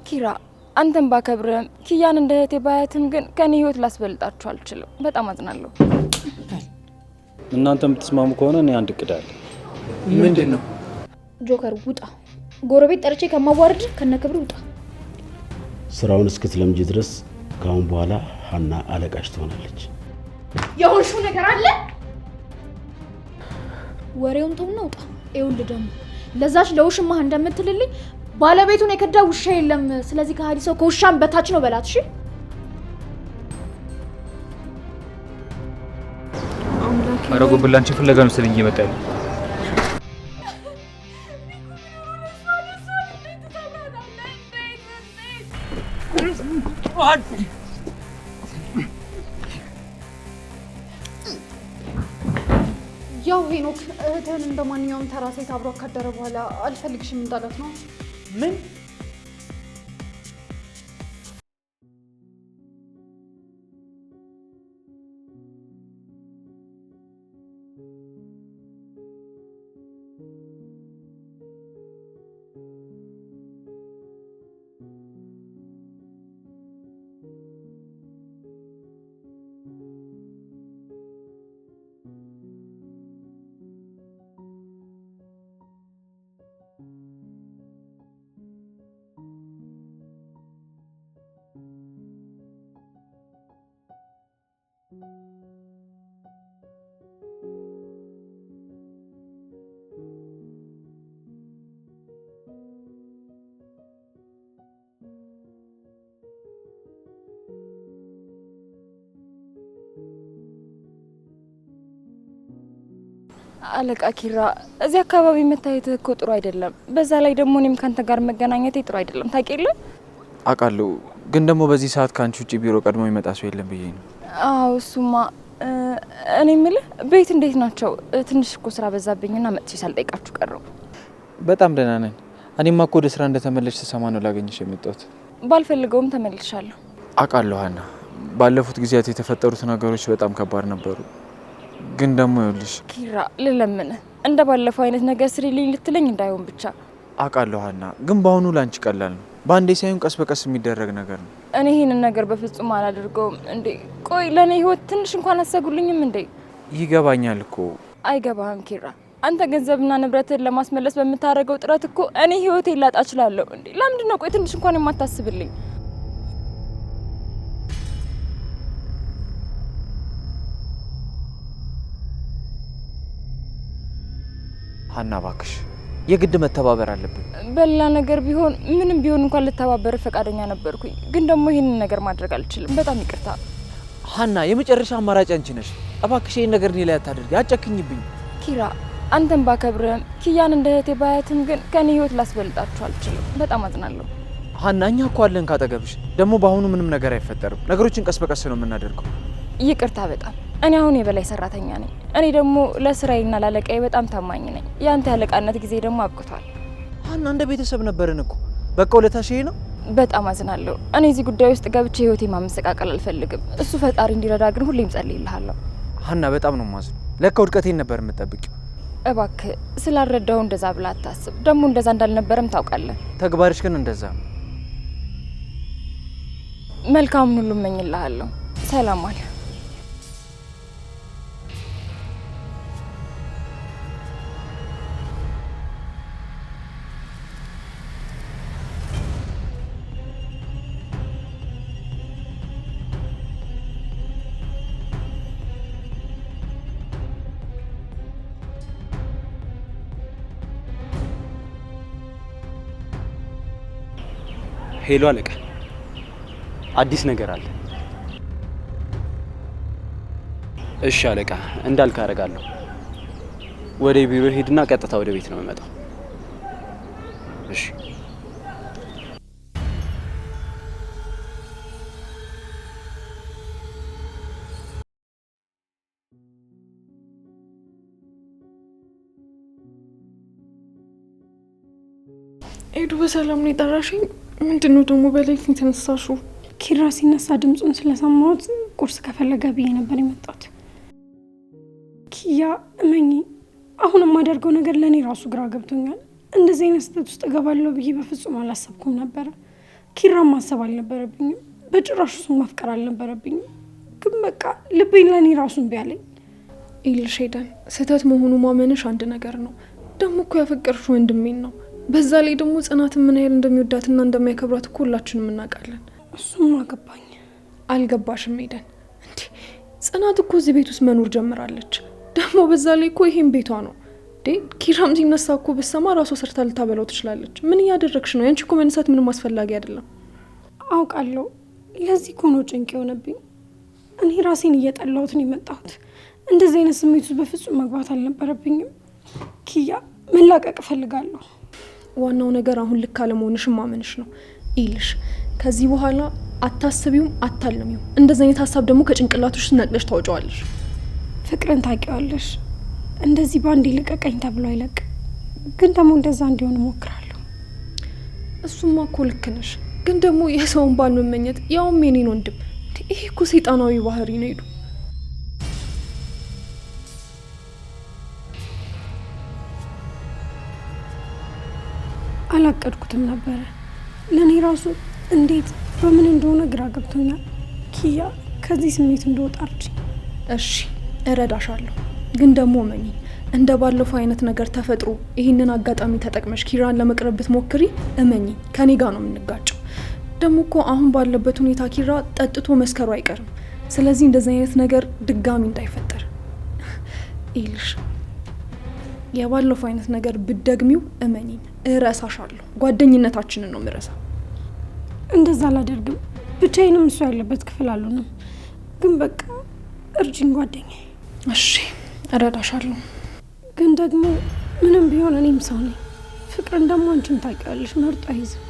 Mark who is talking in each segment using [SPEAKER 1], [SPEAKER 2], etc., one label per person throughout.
[SPEAKER 1] ኪራ አንተን ባከብረም ኪያን እንደ እህቴ ባያትም ግን ከኔ ህይወት ላስበልጣችሁ አልችልም። በጣም አዝናለሁ።
[SPEAKER 2] እናንተ የምትስማሙ ከሆነ እኔ አንድ እቅድ አለ።
[SPEAKER 3] ምንድነው?
[SPEAKER 4] ጆከር ውጣ። ጎረቤት ጠርቼ ከማዋረድ ከነክብር ውጣ።
[SPEAKER 5] ስራውን እስክትለምጂ ድረስ ካሁን በኋላ ሀና አለቃሽ ትሆናለች።
[SPEAKER 4] የሆንሽው ነገር አለ? ወሬውን ተውና ውጣ። ይኸውልህ ደግሞ ለዛች ለውሽማህ እንደምትልልኝ ባለቤቱን የከዳ ውሻ የለም። ስለዚህ ከሀዲ ሰው ከውሻም በታች ነው በላት። እሺ
[SPEAKER 3] አረጉ ብላንቺ ፍለጋ ነው ስለኝ ይመጣል።
[SPEAKER 4] ያው ሄኖክ እህትህን እንደማንኛውም ተራ ሴት አብሮ ካደረ በኋላ አልፈልግሽም እንዳላት ነው።
[SPEAKER 3] ምን?
[SPEAKER 1] አለቃ ኪራ እዚህ አካባቢ መታየት እኮ ጥሩ አይደለም። በዛ ላይ ደግሞ እኔም ካንተ ጋር መገናኘቴ ጥሩ አይደለም። ታውቂያለህ?
[SPEAKER 3] አውቃለሁ፣ ግን ደግሞ በዚህ ሰዓት ካንቺ ውጪ ቢሮ ቀድሞ ይመጣ ሰው የለም ብዬ ነው።
[SPEAKER 1] አዎ እሱማ። እኔ የምልህ ቤት እንዴት ናቸው? ትንሽ እኮ ስራ በዛብኝና መጥቼ ሳልጠይቃችሁ ቀረው።
[SPEAKER 3] በጣም ደህና ነኝ። እኔማ እኮ ወደ ስራ እንደተመለስሽ ስሰማ ነው ላገኝሽ የመጣሁት።
[SPEAKER 1] ባልፈልገውም ተመልሻለሁ።
[SPEAKER 3] አውቃለሁ ሀና፣ ባለፉት ጊዜያት የተፈጠሩት ነገሮች በጣም ከባድ ነበሩ። ግን ደግሞ ይኸውልሽ
[SPEAKER 1] ኪራ ልለምንህ እንደ ባለፈው አይነት ነገር ስሪልኝ ልትለኝ እንዳይሆን ብቻ።
[SPEAKER 3] አውቃለሁ ሀና፣ ግን በአሁኑ ላንቺ ቀላል ነው። በአንዴ ሳይሆን ቀስ በቀስ የሚደረግ ነገር ነው።
[SPEAKER 1] እኔ ይህንን ነገር በፍጹም አላደርገውም። እንዴ ቆይ ለእኔ ህይወት ትንሽ እንኳን አሰጉልኝም እንዴ?
[SPEAKER 3] ይገባኛል እኮ።
[SPEAKER 1] አይገባህም ኪራ። አንተ ገንዘብና ንብረትን ለማስመለስ በምታደርገው ጥረት እኮ እኔ ህይወቴ ላጣ እችላለሁ። እንዴ ለምንድን ነው ቆይ ትንሽ እንኳን የማታስብልኝ?
[SPEAKER 3] ሀና እባክሽ የግድ መተባበር አለብን።
[SPEAKER 1] በሌላ ነገር ቢሆን ምንም ቢሆን እንኳን ልተባበር ፈቃደኛ ነበርኩኝ። ግን ደግሞ ይህንን ነገር ማድረግ አልችልም። በጣም ይቅርታ
[SPEAKER 3] ሀና። የመጨረሻ አማራጭ አንቺ ነሽ። እባክሽ ይሄን ነገር እኔ ላይ አታድርጊ፣ አጨክኝብኝ።
[SPEAKER 1] ኪራ አንተን ባከብርህም ኪያን እንደ እህቴ ባያትም ግን ከኔ ህይወት ላስበልጣችሁ አልችልም። በጣም አዝናለሁ
[SPEAKER 3] ሀና። እኛ እኮ አለን ካጠገብሽ። ደግሞ በአሁኑ ምንም ነገር አይፈጠርም። ነገሮችን ቀስ በቀስ ነው የምናደርገው።
[SPEAKER 1] ይቅርታ በጣም እኔ አሁን የበላይ ሰራተኛ ነኝ። እኔ ደግሞ ለስራዬና ላለቃዬ በጣም ታማኝ ነኝ። ያንተ ያለቃነት ጊዜ ደግሞ አብቅቷል።
[SPEAKER 3] ሀና እንደ ቤተሰብ ነበርን እኮ። በቃ ውለታሽ ይሄ ነው።
[SPEAKER 1] በጣም አዝናለሁ። እኔ እዚህ ጉዳይ ውስጥ ገብቼ ህይወቴ ማመሰቃቀል አልፈልግም። እሱ ፈጣሪ እንዲረዳ ግን ሁሌም ጸልይልሃለሁ።
[SPEAKER 3] ሀና በጣም ነው ማዝነው። ለካ ውድቀቴን ነበር የምጠብቂው።
[SPEAKER 1] እባክህ ስላልረዳው እንደዛ ብላ አታስብ። ደግሞ እንደዛ እንዳልነበረም ታውቃለህ።
[SPEAKER 3] ተግባርሽ ግን እንደዛ ነው።
[SPEAKER 1] መልካሙን ሁሉ እመኝልሃለሁ። ሰላም ዋል።
[SPEAKER 2] ሄሎ አለቃ፣ አዲስ ነገር አለ። እሺ አለቃ፣ እንዳልክ አደርጋለሁ። ወደ ቢሮ ሄድና ቀጥታ ወደ ቤት ነው የምመጣው። እሺ
[SPEAKER 6] ኤዱ በሰላም ነው የጠራሽኝ? ምንድነው ደግሞ በሌሊት የተነሳሽው?
[SPEAKER 7] ኪራ ሲነሳ ድምጹን ስለሰማሁት ቁርስ ከፈለገ ብዬ ነበር የመጣሁት። ኪያ እመኚ፣ አሁን የማደርገው ነገር ለእኔ ራሱ ግራ ገብቶኛል። እንደዚህ አይነት ስህተት ውስጥ እገባለሁ ብዬ በፍጹም አላሰብኩም ነበረ። ኪራን ማሰብ አልነበረብኝም። በጭራሽ እሱን ማፍቀር አልነበረብኝም። ግን በቃ ልቤን ለእኔ ራሱን ቢያለኝ
[SPEAKER 6] ይልሽ ሄደን ስህተት መሆኑ ማመንሽ አንድ ነገር ነው። ደግሞ እኮ ያፈቀርሽ ወንድሜን ነው። በዛ ላይ ደግሞ ጽናትን ምን ያህል እንደሚወዳትና እንደሚያከብራት እኮ ሁላችንም እናውቃለን።
[SPEAKER 7] እሱም አገባኝ።
[SPEAKER 6] አልገባሽም ሄደን? እንዴ ጽናት እኮ እዚህ ቤት ውስጥ መኖር ጀምራለች። ደግሞ በዛ ላይ እኮ ይሄን ቤቷ ነው። ኪራም ሲነሳ እኮ ብትሰማ ራሷ ሰርታ ልታበላው ትችላለች። ምን እያደረግሽ ነው? ያንቺ እኮ መነሳት ምንም አስፈላጊ አይደለም።
[SPEAKER 7] አውቃለሁ። ለዚህ እኮ ነው ጭንቅ የሆነብኝ። እኔ ራሴን እየጠላሁት ነው የመጣሁት። እንደዚህ አይነት ስሜት ውስጥ በፍጹም መግባት አልነበረብኝም። ኪያ መላቀቅ እፈልጋለሁ።
[SPEAKER 6] ዋናው ነገር አሁን ልክ አለመሆንሽን ማመንሽ ነው። ይልሽ ከዚህ በኋላ አታስቢውም፣ አታልሚውም። እንደዚህ አይነት ሀሳብ ደግሞ ከጭንቅላትሽ ነቅለሽ ታወጪዋለሽ።
[SPEAKER 7] ፍቅርን ታውቂዋለሽ። እንደዚህ ባንዴ ልቀቀኝ ተብሎ አይለቅ። ግን ደግሞ እንደዛ እንዲሆን እሞክራለሁ።
[SPEAKER 6] እሱማ እኮ ልክ ነሽ። ግን ደግሞ የሰውን ባል መመኘት ያውም የኔን ወንድም፣ ይሄ እኮ ሰይጣናዊ ባህሪ ነው። ሄዱ
[SPEAKER 7] አላቀድኩትም ነበረ። ለእኔ ራሱ እንዴት በምን እንደሆነ ግራ ገብቶኛል። ኪያ ከዚህ ስሜት እንደወጣ እርጅኝ።
[SPEAKER 6] እሺ እረዳሻለሁ። ግን ደግሞ መኝ እንደ ባለፈው አይነት ነገር ተፈጥሮ ይህንን አጋጣሚ ተጠቅመሽ ኪራን ለመቅረብ ብትሞክሪ እመኝ ከኔ ጋር ነው የምንጋጨው። ደግሞ እኮ አሁን ባለበት ሁኔታ ኪራ ጠጥቶ መስከሩ አይቀርም። ስለዚህ እንደዚህ አይነት ነገር ድጋሚ እንዳይፈጠር ይልሽ የባለፈው አይነት ነገር ብትደግሚው እመኝኝ እረሳሻለሁ። ጓደኝነታችንን ነው ምረሳ።
[SPEAKER 7] እንደዛ አላደርግም። ብቻዬንም እሱ ያለበት ክፍል አሉንም። ግን በቃ እርጅኝ ጓደኛዬ።
[SPEAKER 6] እሺ እረዳሻለሁ።
[SPEAKER 7] ግን ደግሞ ምንም ቢሆን እኔም ሰው ነኝ። ፍቅርን ደግሞ አንቺም ታውቂዋለሽ፣ መርጦ አይዝም።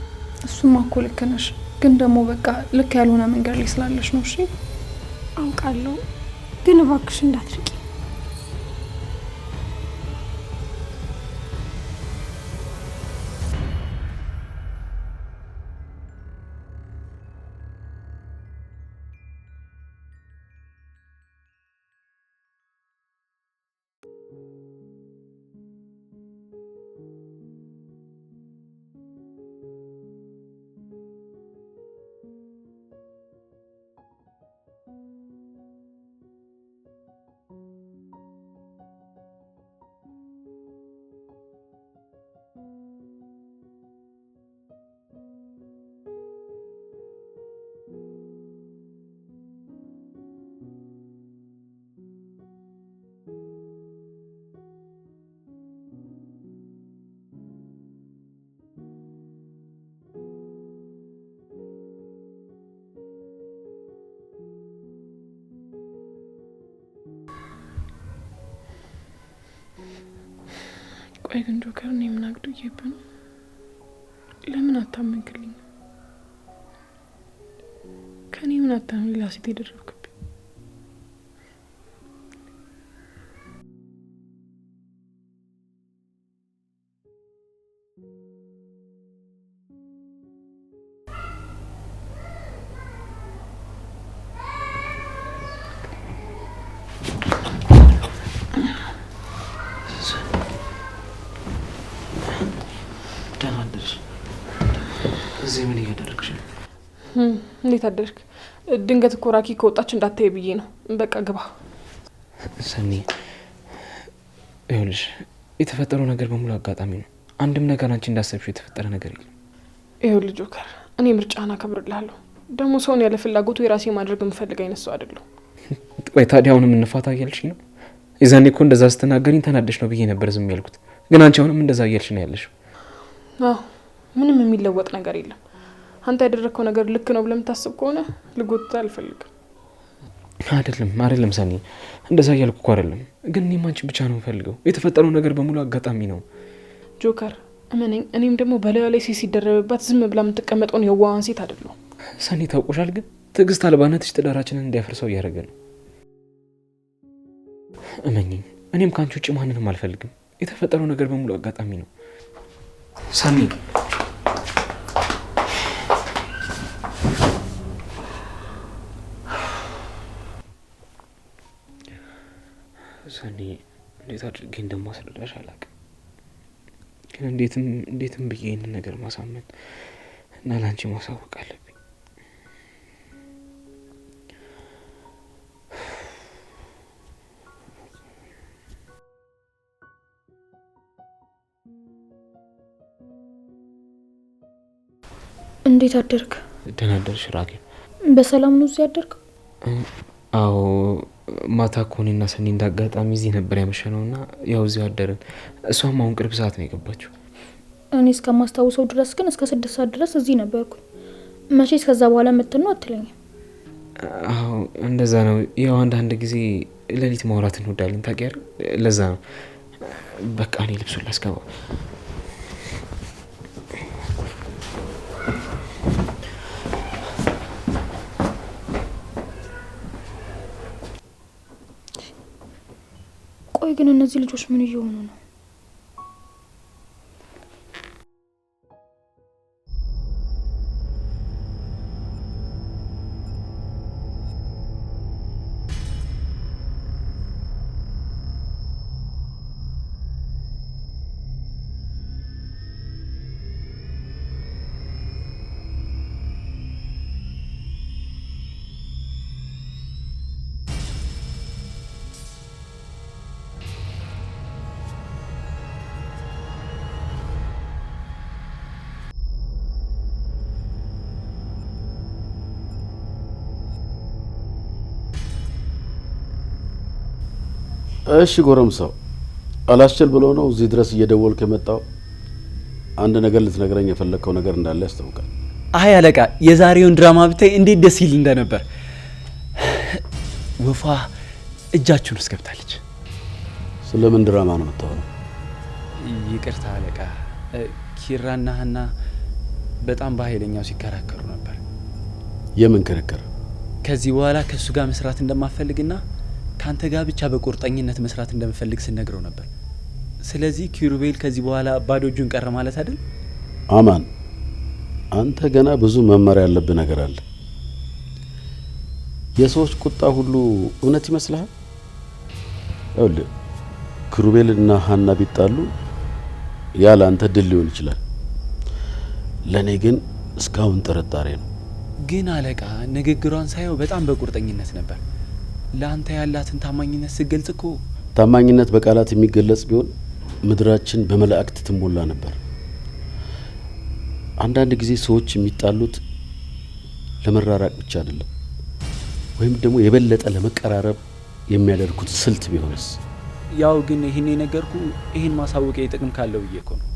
[SPEAKER 6] እሱማ እኮ ልክ ነሽ። ግን ደግሞ በቃ ልክ ያልሆነ መንገድ ላይ ስላለሽ ነው። እሺ
[SPEAKER 7] አውቃለሁ። ግን እባክሽ እንዳትርቂ።
[SPEAKER 6] ቆይ ግን ጆከር እኔ ምን አግዱዬብህ ነው? ለምን አታመንክልኝ? ከኔ ምን አታምን ሌላ ሴት የደረብክብኝ?
[SPEAKER 2] እዚህ ምን እያደረግሽ ነው?
[SPEAKER 6] እንዴት አደርክ? ድንገት እኮ ራኪ ከወጣች እንዳታይ ብዬ ነው። በቃ ግባ።
[SPEAKER 2] ሰኒ ይኸውልሽ የተፈጠረው ነገር በሙሉ አጋጣሚ ነው። አንድም ነገር አንቺ እንዳሰብሽው የተፈጠረ ነገር የለም።
[SPEAKER 6] ይኸውልህ ጆከር እኔ ምርጫህን አከብርልሃለሁ። ደግሞ ሰውን ያለ ፍላጎቱ የራሴ ማድረግ የምፈልግ አይነት ሰው አይደለሁ።
[SPEAKER 2] ቆይ ታዲያ አሁንም እንፋታ እያልሽ ነው? የዛኔ እኮ እንደዛ ስትናገሪኝ ተናደሽ ነው ብዬ ነበር ዝም ያልኩት። ግን አንቺ አሁንም እንደዛ እያልሽ ነው ያለሽው።
[SPEAKER 6] አዎ ምንም የሚለወጥ ነገር የለም። አንተ ያደረከው ነገር ልክ ነው ብለህ የምታስብ ከሆነ ልጎትታ አልፈልግም። አይደለም ሰኒ እንደዛ እያልኩ እኮ አይደለም። ግን እኔም አንቺን ብቻ ነው የምፈልገው። የተፈጠረው ነገር በሙሉ አጋጣሚ ነው ጆከር። እመነኝ። እኔም ደግሞ በላዩ ላይ ሴት ሲደረብባት ዝም ብላ የምትቀመጠውን የዋሃን ሴት አይደለሁም።
[SPEAKER 2] ሰኒ ታውቆሻል። ግን ትዕግስት አልባነትሽ ትዳራችንን እንዲያፈርሰው እያደረገ ነው። እመኝኝ፣ እኔም ከአንቺ ውጭ ማንንም አልፈልግም። የተፈጠረው ነገር በሙሉ አጋጣሚ ነው ሰኒ። ሰኒ እንዴት አድርጌ እንደማስረዳሽ አላውቅም። ግን እንዴትም ብዬ ይህንን ነገር ማሳመን
[SPEAKER 3] እና ላንቺ ማሳወቅ አለብኝ።
[SPEAKER 4] እንዴት አደርክ?
[SPEAKER 3] ደህና አደርሽ ራኬብ?
[SPEAKER 4] በሰላም ነው እዚህ ያደርክ?
[SPEAKER 3] አዎ ማታ ኮኔና ሰኒ እንዳጋጣሚ እዚህ ነበር ያመሸነውና ያው እዚህ አደረን። እሷም አሁን ቅርብ ሰዓት ነው የገባችው።
[SPEAKER 4] እኔ እስከማስታውሰው ድረስ ግን እስከ 6 ሰዓት ድረስ እዚህ ነበርኩ። መቼስ ከዛ በኋላ መጥተው አትለኝም?
[SPEAKER 3] አዎ እንደዛ ነው። ያው አንዳንድ ጊዜ ሌሊት ማውራት እንወዳለን ታውቂያለሽ። ለዛ ነው። በቃ እኔ ልብሱን ላስገባ።
[SPEAKER 4] ቆይ ግን እነዚህ ልጆች ምን እየሆኑ ነው?
[SPEAKER 5] እሺ ጎረምሳው አላስችል ብሎ ነው እዚህ ድረስ እየደወልክ የመጣው? አንድ ነገር ልትነግረኝ የፈለከው ነገር እንዳለ ያስታውቃል።
[SPEAKER 2] አይ አለቃ፣ የዛሬውን ድራማ ብታይ እንዴት ደስ ይል እንደነበር። ወፏ እጃችሁን ውስጥ ገብታለች።
[SPEAKER 5] ስለምን ድራማ ነው የምታወራው?
[SPEAKER 2] ይቅርታ አለቃ፣ ኪራና ሀና በጣም በኃይለኛው ሲከራከሩ ነበር።
[SPEAKER 5] የምን ክርክር?
[SPEAKER 2] ከዚህ በኋላ ከሱ ጋር መስራት እንደማፈልግና ካንተ ጋር ብቻ በቁርጠኝነት መስራት እንደምፈልግ ስነግረው ነበር። ስለዚህ ኪሩቤል ከዚህ በኋላ ባዶ እጁን ቀረ ማለት አይደል?
[SPEAKER 5] አማን፣ አንተ ገና ብዙ መማር ያለብህ ነገር አለ። የሰዎች ቁጣ ሁሉ እውነት ይመስልሃል? ይኸውልህ ኪሩቤልና ሀና ቢጣሉ ያለ አንተ ድል ሊሆን ይችላል። ለኔ ግን እስካሁን ጥርጣሬ ነው።
[SPEAKER 2] ግን አለቃ፣ ንግግሯን ሳየው በጣም በቁርጠኝነት ነበር። ለአንተ ያላትን ታማኝነት ስትገልጽ እኮ።
[SPEAKER 5] ታማኝነት በቃላት የሚገለጽ ቢሆን ምድራችን በመላእክት ትሞላ ነበር። አንዳንድ ጊዜ ሰዎች የሚጣሉት ለመራራቅ ብቻ አይደለም፣ ወይም ደግሞ የበለጠ ለመቀራረብ የሚያደርጉት ስልት ቢሆንስ?
[SPEAKER 2] ያው ግን ይሄን የነገርኩ ይሄን ማሳወቂያ ጥቅም ካለው ብዬ እኮ ነው።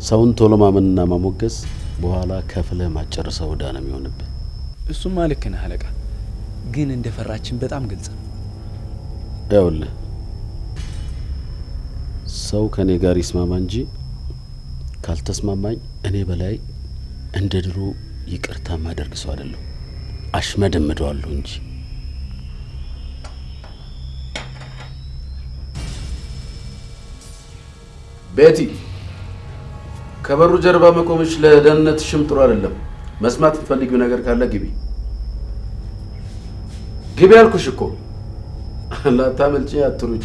[SPEAKER 5] ሰውን ቶሎ ማመንና ማሞገስ በኋላ ከፍለህ ማጨረሰው ዕዳ ነው የሚሆንብህ።
[SPEAKER 2] እሱማ ልክ ነህ አለቃ፣ ግን እንደፈራችን በጣም ግልጽ ነው።
[SPEAKER 5] ይኸውልህ ሰው ከኔ ጋር ይስማማ እንጂ ካልተስማማኝ እኔ በላይ እንደ ድሮ ይቅርታ ማደርግ ሰው አይደለሁ። አሽመደምደዋለሁ እንጂ። ቤቲ፣ ከበሩ ጀርባ መቆምሽ ለደህንነትሽም ጥሩ አይደለም። መስማት የምትፈልጊው ነገር ካለ ግቢ ግቢ ያልኩሽ እኮ። ላታመልጪ አትሩጪ።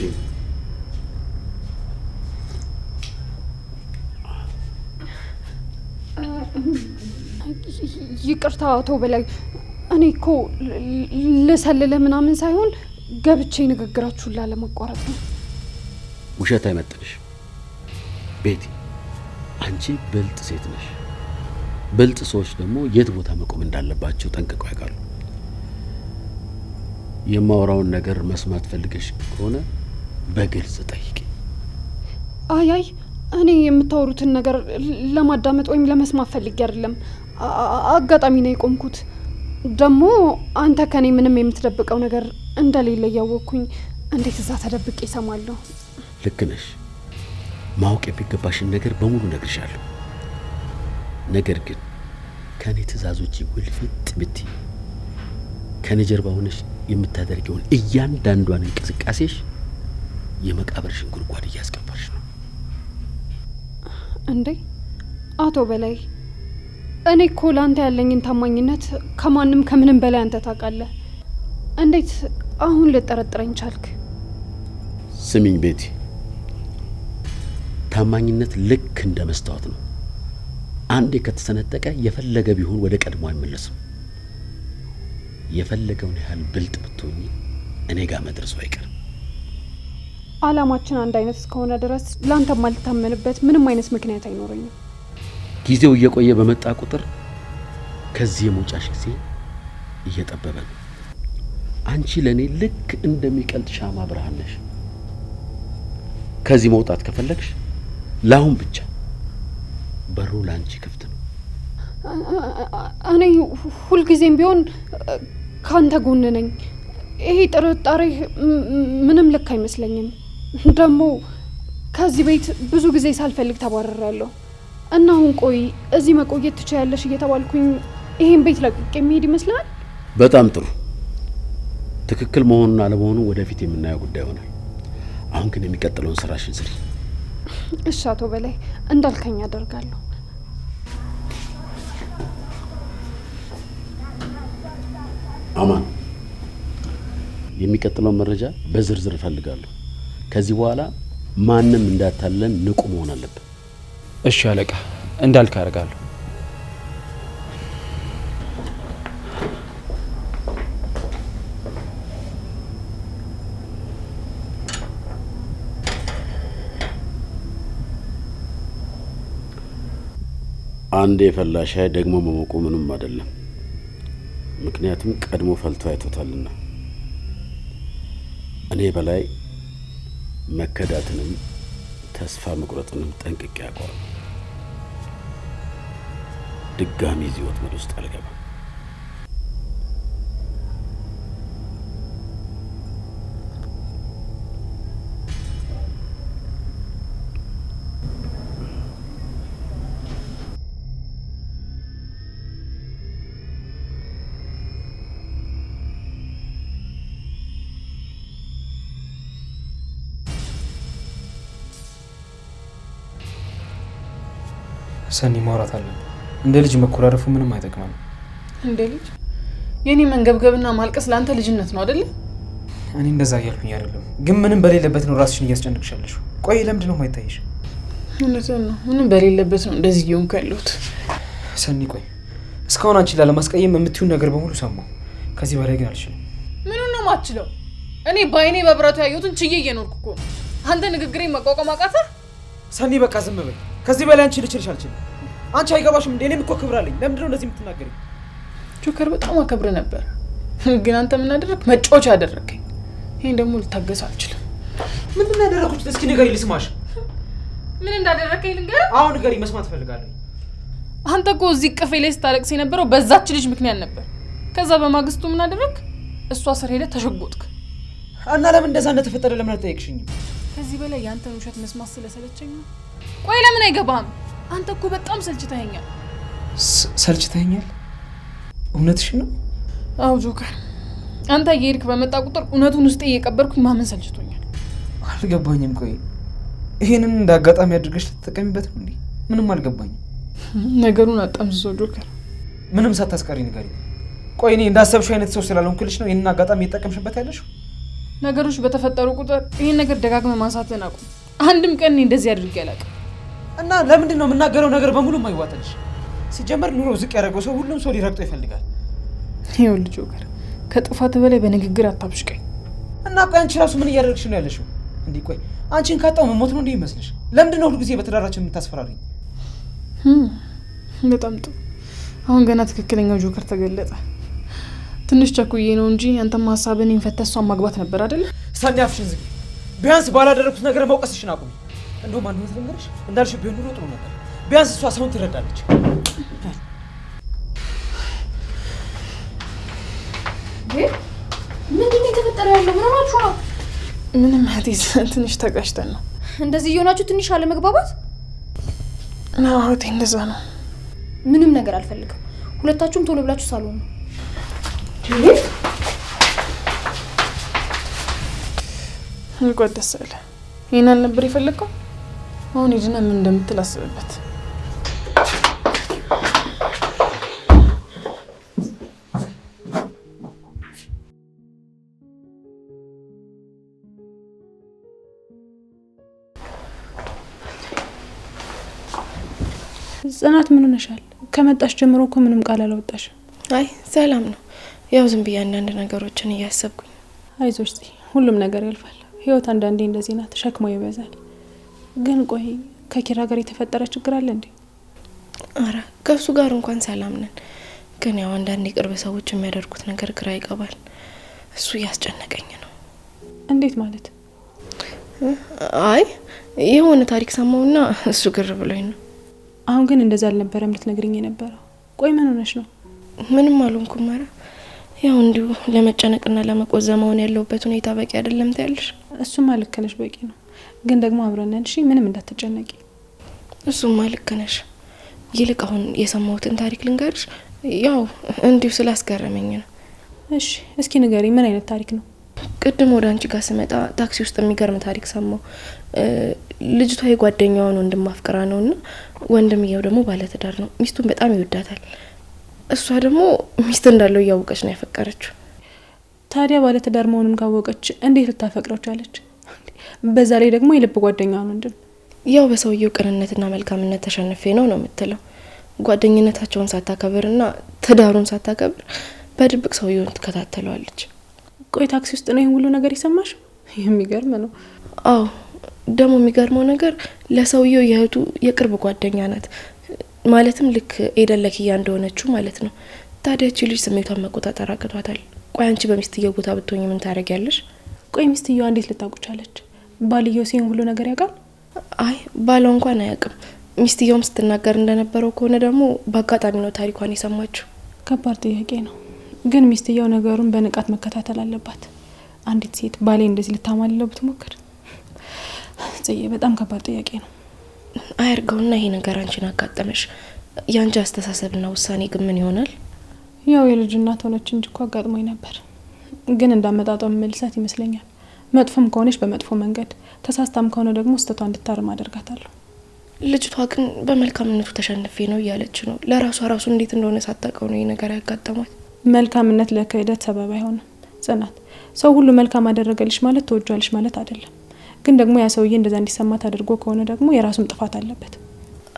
[SPEAKER 7] ይቅርታ አቶ በላይ፣ እኔ እኮ ልሰልለ ምናምን ሳይሆን ገብቼ ንግግራችሁን ላለማቋረጥ ነው።
[SPEAKER 5] ውሸት አይመጥንሽ ቤቲ። አንቺ ብልጥ ሴት ነሽ። ብልጥ ሰዎች ደግሞ የት ቦታ መቆም እንዳለባቸው ጠንቅቀው ያውቃሉ። የማወራውን ነገር መስማት ፈልገሽ ከሆነ በግልጽ ጠይቂ።
[SPEAKER 7] አይ እኔ የምታወሩትን ነገር ለማዳመጥ ወይም ለመስማት ፈልጌ አይደለም። አጋጣሚ ነው የቆምኩት። ደግሞ አንተ ከኔ ምንም የምትደብቀው ነገር እንደሌለ እያወቅኩኝ እንዴት እዛ ተደብቄ እሰማለሁ?
[SPEAKER 5] ልክ ነሽ። ማወቅ የሚገባሽን ነገር በሙሉ ነግርሻለሁ። ነገር ግን ከኔ ትእዛዝ ውጪ ውልፊት ብትይ ከኔ ጀርባ ሆነሽ የምታደርጊውን እያንዳንዷን እንቅስቃሴሽ የመቃብርሽን ጉድጓድ እያስቀበርሽ ነው።
[SPEAKER 7] እንዴ አቶ በላይ፣ እኔ እኮ ለአንተ ያለኝን ታማኝነት ከማንም ከምንም በላይ አንተ ታውቃለህ። እንዴት አሁን ልጠረጥረኝ ቻልክ?
[SPEAKER 5] ስሚኝ ቤቲ፣ ታማኝነት ልክ እንደ መስታወት ነው። አንዴ ከተሰነጠቀ የፈለገ ቢሆን ወደ ቀድሞ አይመለስም። የፈለገውን ያህል ብልጥ ብትሆኚ እኔ ጋር መድረሱ አይቀርም።
[SPEAKER 7] አላማችን አንድ አይነት እስከሆነ ድረስ ላንተ ማልታመንበት ምንም አይነት ምክንያት አይኖረኝም።
[SPEAKER 5] ጊዜው እየቆየ በመጣ ቁጥር ከዚህ የመውጫሽ ጊዜ እየጠበበ ነው። አንቺ ለኔ ልክ እንደሚቀልጥ ሻማ ብርሃን ነሽ። ከዚህ መውጣት ከፈለግሽ ላሁን ብቻ በሩ ላንቺ ክፍት ነው።
[SPEAKER 7] እኔ ሁልጊዜም ቢሆን ካንተ ጎን ነኝ። ይሄ ጥርጣሬ ምንም ልክ አይመስለኝም። ደግሞ ከዚህ ቤት ብዙ ጊዜ ሳልፈልግ ተባረራለሁ እና አሁን ቆይ እዚህ መቆየት ትችያለሽ እየተባልኩኝ ይሄን ቤት ለቅቄ የሚሄድ ይመስላል?
[SPEAKER 5] በጣም ጥሩ። ትክክል መሆኑን አለመሆኑን ወደፊት የምናየው ጉዳይ ይሆናል። አሁን ግን የሚቀጥለውን ስራሽን ስሪ።
[SPEAKER 7] እሺ አቶ በላይ እንዳልከኝ አደርጋለሁ።
[SPEAKER 5] አማን፣ የሚቀጥለውን መረጃ በዝርዝር እፈልጋለሁ። ከዚህ በኋላ ማንም እንዳታለን ንቁ መሆን አለብን።
[SPEAKER 2] እሺ አለቃ፣ እንዳልክ አደርጋለሁ።
[SPEAKER 5] አንድ የፈላ ሻይ ደግሞ መሞቁ ምንም አይደለም። ምክንያቱም ቀድሞ ፈልቶ አይቶታልና። እኔ በላይ መከዳትንም ተስፋ መቁረጥንም ጠንቅቄ ያውቀዋል። ድጋሚ እዚህ ወጥመድ ውስጥ አልገባም።
[SPEAKER 3] ሰኒ ማውራት አለ። እንደ ልጅ መኮራረፉ ምንም አይጠቅምም።
[SPEAKER 8] እንደ ልጅ የኔ መንገብገብና ማልቀስ ለአንተ ልጅነት ነው አይደል?
[SPEAKER 3] እኔ እንደዛ እያልኩኝ አይደለም፣ ግን ምንም በሌለበት ነው ራስሽን እያስጨነቅሻለሽ። ቆይ ለምንድን ነው የማይታይሽ?
[SPEAKER 8] እውነትህን ነው፣ ምንም በሌለበት ነው እንደዚህ እየሆንኩ ያለሁት።
[SPEAKER 3] ሰኒ ቆይ እስካሁን አንቺን ላለማስቀየም የምትዩን ነገር በሙሉ ሰማሁ። ከዚህ በላይ ግን አልችልም።
[SPEAKER 8] ምኑን ነው የማትችለው? እኔ በአይኔ በብረቱ ያየሁትን ችዬ እየኖርኩ እኮ ነው። አንተ ንግግሬን መቋቋም አቃተህ?
[SPEAKER 3] ሰኒ በቃ ዝም በይ። ከዚህ በላይ አንቺ ልችልሽ አልችልም። አንቺ አይገባሽም እንዴ? እኔም እኮ ክብር አለኝ። ለምንድን ነው እንደዚህ የምትናገሪኝ?
[SPEAKER 8] ጆከር በጣም አከብር ነበር፣ ግን አንተ ምን አደረግክ? መጫወቻ አደረገኝ። ይሄን ደግሞ ልታገስ አልችልም።
[SPEAKER 3] ምንድን ነው ያደረኩት? እስኪ ንገሪኝ ልስማሽ።
[SPEAKER 8] ምን እንዳደረከኝ ልንገርህ?
[SPEAKER 3] አሁን ንገሪኝ፣ መስማት እፈልጋለሁ።
[SPEAKER 8] አንተ እኮ እዚህ ቅፌ ላይ ስታለቅስ የነበረው በዛች ልጅ ምክንያት ነበር። ከዛ በማግስቱ ምን አደረግክ? እሷ ስር ሄደህ ተሸጎጥክ።
[SPEAKER 3] እና ለምን እንደዛ እንደተፈጠረ ለምን አልጠየቅሽኝም?
[SPEAKER 8] ከዚህ በላይ ያንተን ውሸት መስማት ስለሰለቸኝ ነው። ቆይ ለምን አይገባህም? አንተ እኮ በጣም ሰልችተኸኛል።
[SPEAKER 3] ሰልችተኸኛል? እውነትሽን ነው?
[SPEAKER 8] አዎ ጆከር፣ አንተ እየሄድክ በመጣ ቁጥር እውነቱን ውስጤ እየቀበርኩኝ ማመን ሰልችቶኛል።
[SPEAKER 3] አልገባኝም። ቆይ ይሄንን እንደ አጋጣሚ አድርገሽ ልትጠቀሚበት ነው እንዴ? ምንም አልገባኝም።
[SPEAKER 8] ነገሩን አጣምዝዞ ጆከር፣
[SPEAKER 3] ምንም ሳታስቀሪ ንገሪኝ። ቆይ እኔ እንዳሰብሽው አይነት ሰው ስላልሆንኩልሽ ነው ይሄንን አጋጣሚ እየተጠቀምሽበት ያለሽው?
[SPEAKER 8] ነገሮች በተፈጠሩ ቁጥር ይሄን ነገር ደጋግመህ ማንሳትህን አቁም። አንድም ቀን እኔ እንደዚህ አድርጌ አላውቅም።
[SPEAKER 3] እና ለምንድን ነው የምናገረው ነገር በሙሉ የማይዋጥልሽ? ሲጀመር ኑሮ ዝቅ ያደረገው ሰው ሁሉም ሰው ሊረግጠው ይፈልጋል።
[SPEAKER 8] ይኸውልህ ጆከር፣ ከጥፋት በላይ በንግግር አታብሽቀኝ።
[SPEAKER 3] እና ቆይ አንቺ ራሱ ምን እያደረግሽ ነው ያለሽው? እንዲህ ቆይ አንቺን ካጣው መሞት ነው እንዴ ይመስልሽ? ለምንድን ነው ሁሉ ጊዜ በትዳራችን የምታስፈራሪኝ?
[SPEAKER 8] በጣም ጥሩ። አሁን ገና ትክክለኛው ጆከር ተገለጠ። ትንሽ ቸኩዬ ነው እንጂ አንተም ሀሳብን ፈተህ እሷን ማግባት ነበር አይደል?
[SPEAKER 3] ሰኒ አፍሽን ዝጊ። ቢያንስ ባላደረኩት ነገር መውቀስሽን አቁሚ። እንደውም አንድ ነገር ልንገርሽ፣ እንዳልሽ ቢሆን ኑሮ ጥሩ ነበር። ቢያንስ እሷ ሰውን ትረዳለች።
[SPEAKER 4] ምንድን ነው የተፈጠረ ያለው? ምን ሆናችሁ ነው?
[SPEAKER 8] ምንም እህቴ፣ ትንሽ ተጋጭተን ነው።
[SPEAKER 4] እንደዚህ እየሆናችሁ ትንሽ አለመግባባት?
[SPEAKER 8] እህቴ፣ እንደዛ ነው።
[SPEAKER 4] ምንም ነገር አልፈልግም። ሁለታችሁም ቶሎ ብላችሁ ሳሎን ነው።
[SPEAKER 8] እንኳን ደስ አለ። ይሄን አልነበር የፈለግከው? አሁን ሂድና ምን እንደምትል አስብበት።
[SPEAKER 6] ጽናት ምን ሆነሻል? ከመጣሽ ጀምሮ እኮ ምንም ቃል አላወጣሽ።
[SPEAKER 9] አይ ሰላም ነው። ያው ዝም ብዬ አንዳንድ ነገሮችን እያሰብኩኝ።
[SPEAKER 6] አይዞሽ ጽ ሁሉም ነገር ያልፋል። ህይወት አንዳንዴ እንደዚህ ናት፣ ሸክሞ ይበዛል። ግን ቆይ ከኪራ ጋር የተፈጠረ ችግር አለ እንዴ?
[SPEAKER 9] አረ ከሱ ጋር እንኳን ሰላም ነን። ግን ያው አንዳንድ የቅርብ ሰዎች የሚያደርጉት ነገር ግራ ይገባል። እሱ እያስጨነቀኝ ነው።
[SPEAKER 6] እንዴት ማለት?
[SPEAKER 9] አይ የሆነ ታሪክ ሰማውና እሱ ግር ብሎኝ ነው።
[SPEAKER 6] አሁን ግን እንደዛ አልነበረም ልትነግሪኝ የነበረው። ቆይ ምን ሆነሽ ነው?
[SPEAKER 9] ምንም አልሆንኩም። ኧረ ያው እንዲሁ ለመጨነቅና ለመቆዘማውን ያለውበት ሁኔታ በቂ አይደለም ታያለሽ።
[SPEAKER 6] እሱማ ልክ ነሽ፣ በቂ ነው። ግን ደግሞ አብረን ነን። እሺ ምንም እንዳትጨነቂ።
[SPEAKER 9] እሱማ ልክ ነሽ። ይልቅ አሁን የሰማሁትን ታሪክ ልንገርሽ። ያው እንዲሁ ስላስገረመኝ ነው።
[SPEAKER 6] እሺ እስኪ ንገሪ፣ ምን አይነት ታሪክ ነው?
[SPEAKER 9] ቅድም ወደ አንቺ ጋር ስመጣ ታክሲ ውስጥ የሚገርም ታሪክ ሰማሁ። ልጅቷ የጓደኛዋን ወንድም አፍቅራ ነውና ወንድምየው ደግሞ ባለትዳር ነው። ሚስቱን በጣም ይወዳታል። እሷ ደግሞ ሚስት እንዳለው እያወቀች ነው ያፈቀረችው።
[SPEAKER 6] ታዲያ ባለትዳር መሆኑን ካወቀች እንዴት ልታፈቅረው ቻለች? በዛ ላይ ደግሞ የልብ ጓደኛዋን ወንድም።
[SPEAKER 9] ያው በሰውየው ቅንነትና መልካምነት ተሸንፌ ነው የምትለው። ጓደኝነታቸውን ሳታከብርና ትዳሩን ሳታከብር በድብቅ ሰውየውን ትከታተለዋለች።
[SPEAKER 6] ቆይ ታክሲ ውስጥ ነው ይህን ሁሉ ነገር ይሰማሽ? የሚገርም ነው።
[SPEAKER 9] አዎ ደግሞ የሚገርመው ነገር ለሰውየው የእህቱ የቅርብ ጓደኛ ናት። ማለትም ልክ ኤደለክያ እንደሆነችው ማለት ነው። ታዲያ እቺ ልጅ ስሜቷን መቆጣጠር አቅቷታል። ቆይ አንቺ በሚስትየው ቦታ ብትሆኚ ምን ታደርጊያለሽ?
[SPEAKER 6] ቆይ ሚስትየዋ እንዴት ልታውቁቻለች? ባልየው ሲሆን ሁሉ ነገር ያውቃል?
[SPEAKER 9] አይ ባሏ እንኳን አያውቅም። ሚስትየውም ስትናገር እንደነበረው ከሆነ ደግሞ በአጋጣሚ ነው ታሪኳን የሰማችው።
[SPEAKER 6] ከባድ ጥያቄ ነው። ግን ሚስትየው ነገሩን በንቃት መከታተል አለባት። አንዲት ሴት ባሌ እንደዚህ ልታማልለው ብትሞክር ጽዬ፣ በጣም ከባድ ጥያቄ ነው።
[SPEAKER 9] አያርገውና ይሄ ነገር አንቺን አጋጠመሽ። ያንቺ አስተሳሰብና ውሳኔ ግን ምን ይሆናል?
[SPEAKER 6] ያው የልጅ እናት ሆነች እንጂ እኮ አጋጥሞኝ ነበር። ግን እንዳመጣጧ መልሳት ይመስለኛል። መጥፎም ከሆነች በመጥፎ መንገድ፣ ተሳስታም ከሆነ ደግሞ ስህተቷ እንድታርም አደርጋታለሁ።
[SPEAKER 9] ልጅቷ ግን በመልካምነቱ ተሸንፌ ነው እያለች ነው። ለራሷ ራሱ እንዴት እንደሆነ ሳታውቀው ነው ይሄ ነገር ያጋጠማት። መልካምነት
[SPEAKER 6] ለክህደት ሰበብ አይሆንም ጽናት። ሰው ሁሉ መልካም አደረገልሽ ማለት ተወጇልሽ ማለት አይደለም። ግን ደግሞ ያ ሰውዬ እንደዛ እንዲሰማት አድርጎ ከሆነ ደግሞ የራሱም ጥፋት አለበት።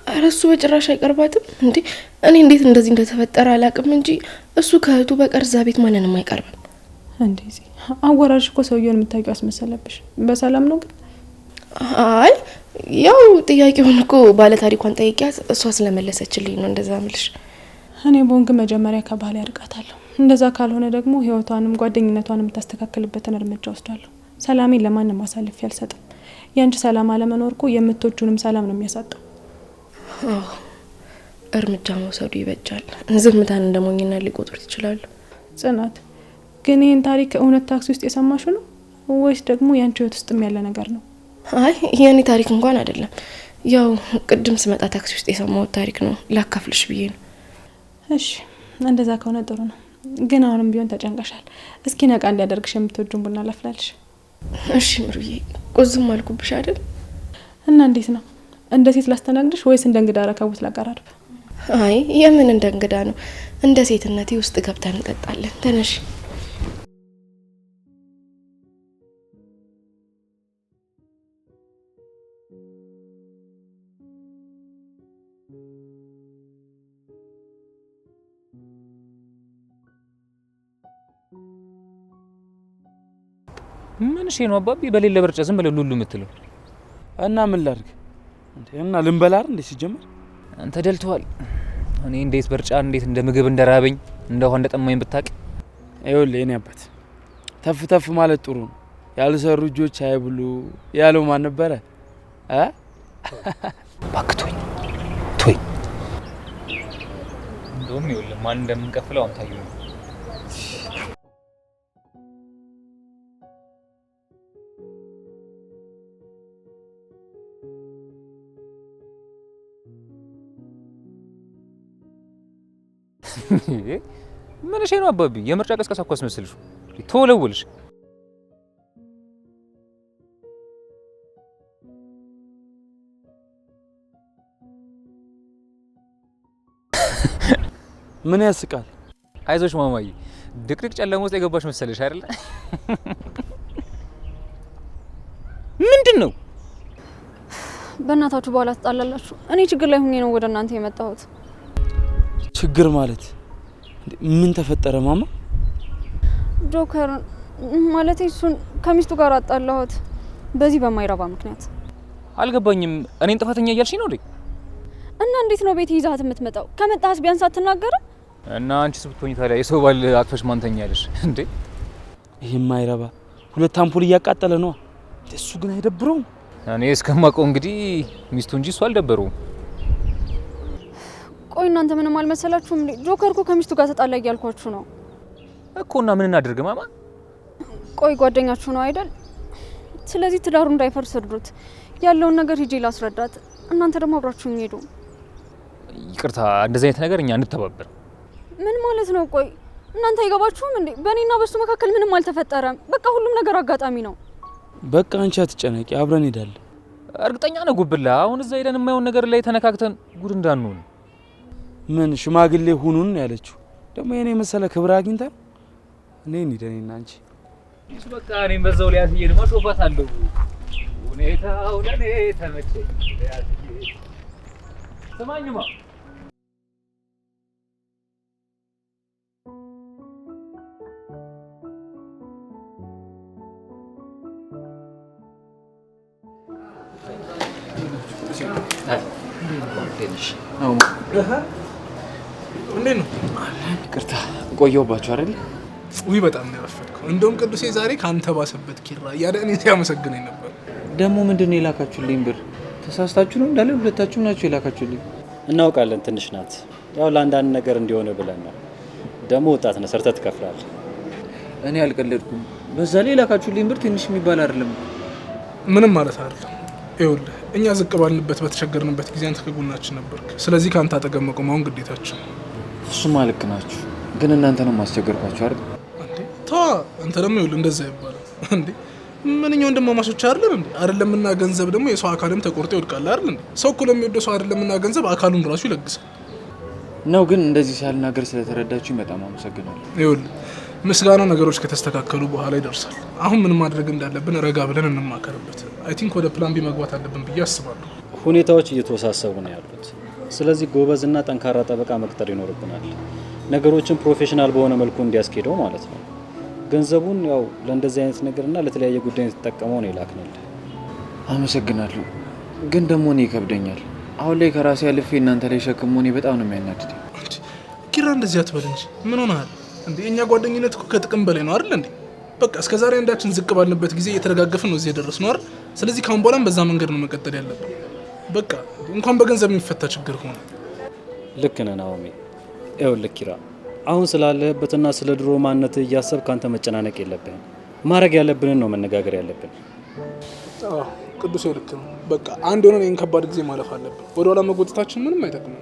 [SPEAKER 9] ኧረ እሱ በጭራሽ አይቀርባትም እንዴ! እኔ እንዴት እንደዚህ እንደተፈጠረ አላውቅም እንጂ እሱ ከእህቱ በቀር እዛ ቤት ማንንም አይቀርብም።
[SPEAKER 6] እንደዚህ አወራርሽ እኮ ሰውዬውን የምታውቂው አስመሰለብሽ። በሰላም ነው ግን?
[SPEAKER 9] አይ ያው ጥያቄውን እኮ ባለ ታሪኳን ጠይቂያት እሷ ስለመለሰችልኝ ነው እንደዛ ምልሽ።
[SPEAKER 6] እኔ ቦንግ መጀመሪያ ከባህል ያርቃታለሁ። እንደዛ ካልሆነ ደግሞ ህይወቷንም ጓደኝነቷንም የምታስተካክልበትን እርምጃ ወስዳለሁ። ሰላሜን ለማንም አሳልፌ አልሰጥም። ያንቺ ሰላም አለመኖር እኮ የምትወጁንም ሰላም ነው የሚያሳጣው።
[SPEAKER 9] እርምጃ መውሰዱ ይበጃል። ዝምታን እንደሞኝና ሊቆጥሩት ይችላሉ።
[SPEAKER 6] ጽናት ግን ይህን ታሪክ እውነት ታክሲ ውስጥ የሰማሹ ነው ወይስ ደግሞ ያንቺ ህይወት ውስጥም ያለ ነገር ነው?
[SPEAKER 9] አይ የኔ ታሪክ እንኳን አይደለም። ያው ቅድም ስመጣ ታክሲ ውስጥ የሰማሁት ታሪክ ነው። ላካፍልሽ ብዬ ነው።
[SPEAKER 6] እሺ እንደዛ ከሆነ ጥሩ ነው። ግን አሁንም ቢሆን ተጨንቀሻል። እስኪ ነቃ እንዲያደርግሽ የምትወጁን ቡና ላፍላልሽ።
[SPEAKER 9] እሺ ምሩዬ፣ ቁዝም አልኩብሽ አይደል?
[SPEAKER 6] እና እንዴት ነው? እንደ ሴት ላስተናግድሽ ወይስ እንደ እንግዳ ረከቡት ላቀራርብ?
[SPEAKER 9] አይ የምን እንደ እንግዳ ነው። እንደ ሴትነቴ ውስጥ ገብተን እንጠጣለን። ተነሽ።
[SPEAKER 10] ምን እሺ ነው አባቢ በሌለ በርጫ ዝም ብለ ሉሉ የምትለው?
[SPEAKER 2] እና ምን ላድርግ እንዴ? እና ልንበላር እንዴ? ሲጀመር
[SPEAKER 10] አንተ ደልተዋል። እኔ እንዴት በርጫ እንዴት እንደ ምግብ እንደራበኝ እንደው እንደጠማኝ ብታቅ።
[SPEAKER 2] አይወል የኔ አባት ተፍ ተፍ ማለት ጥሩ ነው። ያልሰሩ እጆች አይብሉ ያለው ማን ነበረ?
[SPEAKER 10] ባክቶኝ ቶይ እንደውም ይኸውልህ ማን እንደምንከፍለው አንተ ታየው። ምን እሺ ነው አባቢ የምርጫ ቀስቀሳ እኮ አስመስልሽ ተወለውልሽ።
[SPEAKER 2] ምን ያስቃል?
[SPEAKER 10] አይዞሽ ማማዬ ድቅድቅ ጨለማ ውስጥ የገባሽ መሰለሽ አይደል?
[SPEAKER 1] ምንድነው?
[SPEAKER 4] በእናታ
[SPEAKER 6] በእናታችሁ በኋላ ትጣላላችሁ። እኔ ችግር ላይ ሆኜ ነው ወደ እናንተ የመጣሁት።
[SPEAKER 11] ችግር ማለት ምን ተፈጠረ ማማ?
[SPEAKER 6] ጆከር ማለት እሱን ከሚስቱ ጋር አጣላሁት በዚህ በማይረባ ምክንያት።
[SPEAKER 10] አልገባኝም። እኔን ጥፋተኛ እያልሽኝ ነው እንዴ?
[SPEAKER 6] እና እንዴት ነው ቤት ይዛት የምትመጣው? ከመጣስ ቢያንስ አትናገርም?
[SPEAKER 10] እና አንቺስ ብትሆኚ ታዲያ የሰው ባል አጥፈሽ ማን ተኛለሽ እንዴ?
[SPEAKER 11] ይሄ ማይረባ ሁለት አምፖል እያቃጠለ ነው። እሱ ግን አይደብረውም?
[SPEAKER 10] እኔ እስከማውቀው እንግዲህ ሚስቱ እንጂ እሱ አልደበረውም።
[SPEAKER 6] ቆይ እናንተ ምንም አልመሰላችሁም እንዴ? ጆከር እኮ ከሚስቱ ጋር ተጣላ እያልኳችሁ ነው
[SPEAKER 10] እኮ። እና ምን እናድርግ ማማ?
[SPEAKER 6] ቆይ ጓደኛችሁ ነው አይደል? ስለዚህ ትዳሩ እንዳይፈርስ እርዱት። ያለውን ነገር ሂጄ ላስረዳት፣ እናንተ ደግሞ አብራችሁኝ ሄዱ።
[SPEAKER 10] ይቅርታ፣ እንደዚህ አይነት ነገር እኛ እንተባበር።
[SPEAKER 6] ምን ማለት ነው? ቆይ እናንተ አይገባችሁም እንዴ? በእኔና በሱ መካከል ምንም አልተፈጠረም። በቃ ሁሉም ነገር አጋጣሚ ነው።
[SPEAKER 11] በቃ አንቺ አትጨነቂ፣ አብረን ሄዳለን።
[SPEAKER 10] እርግጠኛ ነው ጉብላ? አሁን እዛ ሄደን የማይሆን ነገር ላይ ተነካክተን ጉድ እንዳንሆን።
[SPEAKER 11] ምን ሽማግሌ ሁኑን ያለችው ደግሞ የኔ መሰለ ክብር አግኝታ እኔ እንሂደኔና አንቺ
[SPEAKER 10] በቃ እኔም በዛው ላይ አትዬ ድማ ሾፋታለሁ። ሁኔታው ለኔ ተመቸኝ። ስማኝማ
[SPEAKER 12] እንዴት ነው?
[SPEAKER 3] ይቅርታ ቆየሁባችሁ አይደል?
[SPEAKER 12] ውይ በጣም ነው ያረፈድከው። እንደውም ቅዱሴ ዛሬ ካንተ ባሰበት ኪራ እያለ እኔ ሲያመሰግነኝ ነበር።
[SPEAKER 2] ደግሞ ምንድነው የላካችሁልኝ ብር? ተሳስታችሁ ነው እንዳለ? ሁለታችሁም ናችሁ የላካችሁልኝ?
[SPEAKER 13] እናውቃለን፣ ትንሽ ናት። ያው ለአንዳንድ ነገር እንዲሆነ ብለን ነው። ደግሞ ወጣት ነህ፣ ሰርተህ ትከፍላለህ።
[SPEAKER 2] እኔ አልቀለድኩም። በዛ ላይ የላካችሁልኝ ብር ትንሽ የሚባል አይደለም።
[SPEAKER 12] ምንም ማለት አይደለም። ይኸውልህ እኛ ዝቅ ባልንበት በተቸገርንበት ጊዜ አንተ ከጎናችን ነበርክ። ስለዚህ ካንተ አጠገብ መቆም አሁን ግዴታችን።
[SPEAKER 3] እሱማ ልክ ናችሁ፣ ግን እናንተ ነው ማስቸገርኳችሁ አይደል?
[SPEAKER 12] ተዋ አንተ ደግሞ ይኸውልህ እንደዛ ይባላል እንዴ? ምንኛው ወንድማማቾች አይደለን እንዴ? አይደለምና ገንዘብ ደግሞ የሰው አካልም ተቆርጦ ይወድቃል አይደል እንዴ? ሰው እኮ ለሚወደው ሰው አይደለምና ገንዘብ አካሉን ራሱ ይለግሳል
[SPEAKER 3] ነው። ግን እንደዚህ ሳልናገር ስለተረዳችሁኝ በጣም አመሰግናለሁ።
[SPEAKER 12] ይኸውልህ ምስጋናው ነገሮች ከተስተካከሉ በኋላ ይደርሳል። አሁን ምን ማድረግ እንዳለብን ረጋ ብለን እንማከርበት። አይ ቲንክ ወደ ፕላን ቢ መግባት አለብን ብዬ አስባለሁ።
[SPEAKER 13] ሁኔታዎች እየተወሳሰቡ ነው ያሉት። ስለዚህ ጎበዝና ጠንካራ ጠበቃ መቅጠር ይኖርብናል። ነገሮችን ፕሮፌሽናል በሆነ መልኩ እንዲያስኬደው ማለት ነው። ገንዘቡን ያው ለእንደዚህ አይነት ነገርና ለተለያየ ጉዳይ ተጠቀመው ነው ይላክናል።
[SPEAKER 3] አመሰግናለሁ። ግን ደግሞ እኔ ይከብደኛል። አሁን ላይ ከራሴ አልፌ እናንተ ላይ ሸክም ሆኔ በጣም ነው የሚያናድደኝ።
[SPEAKER 12] ኪራ እንደዚህ አትበል እንጂ ምን ሆነሃል እንዴ? እኛ ጓደኝነት እኮ ከጥቅም በላይ ነው አይደል እንዴ? በቃ እስከዛሬ አንዳችን ዝቅ ባልንበት ጊዜ እየተደጋገፍን ነው እዚህ የደረስነው አይደል? ስለዚህ ካሁን በኋላም በዛ መንገድ ነው መቀጠል ያለብን። በቃ እንኳን በገንዘብ የሚፈታ ችግር ሆነ።
[SPEAKER 13] ልክ ነህ ናኦሚ። ይኸውልህ ኪራ፣ አሁን ስላለህበትና ስለ ድሮ ማንነት እያሰብክ አንተ መጨናነቅ የለብህም። ማድረግ ያለብንን ነው መነጋገር ያለብን።
[SPEAKER 12] አዎ ቅዱስ ልክ ነው። በቃ አንድ የሆነ ይህን ከባድ ጊዜ ማለፍ አለብን። ወደኋላ መጎተታችን ምንም አይጠቅምም።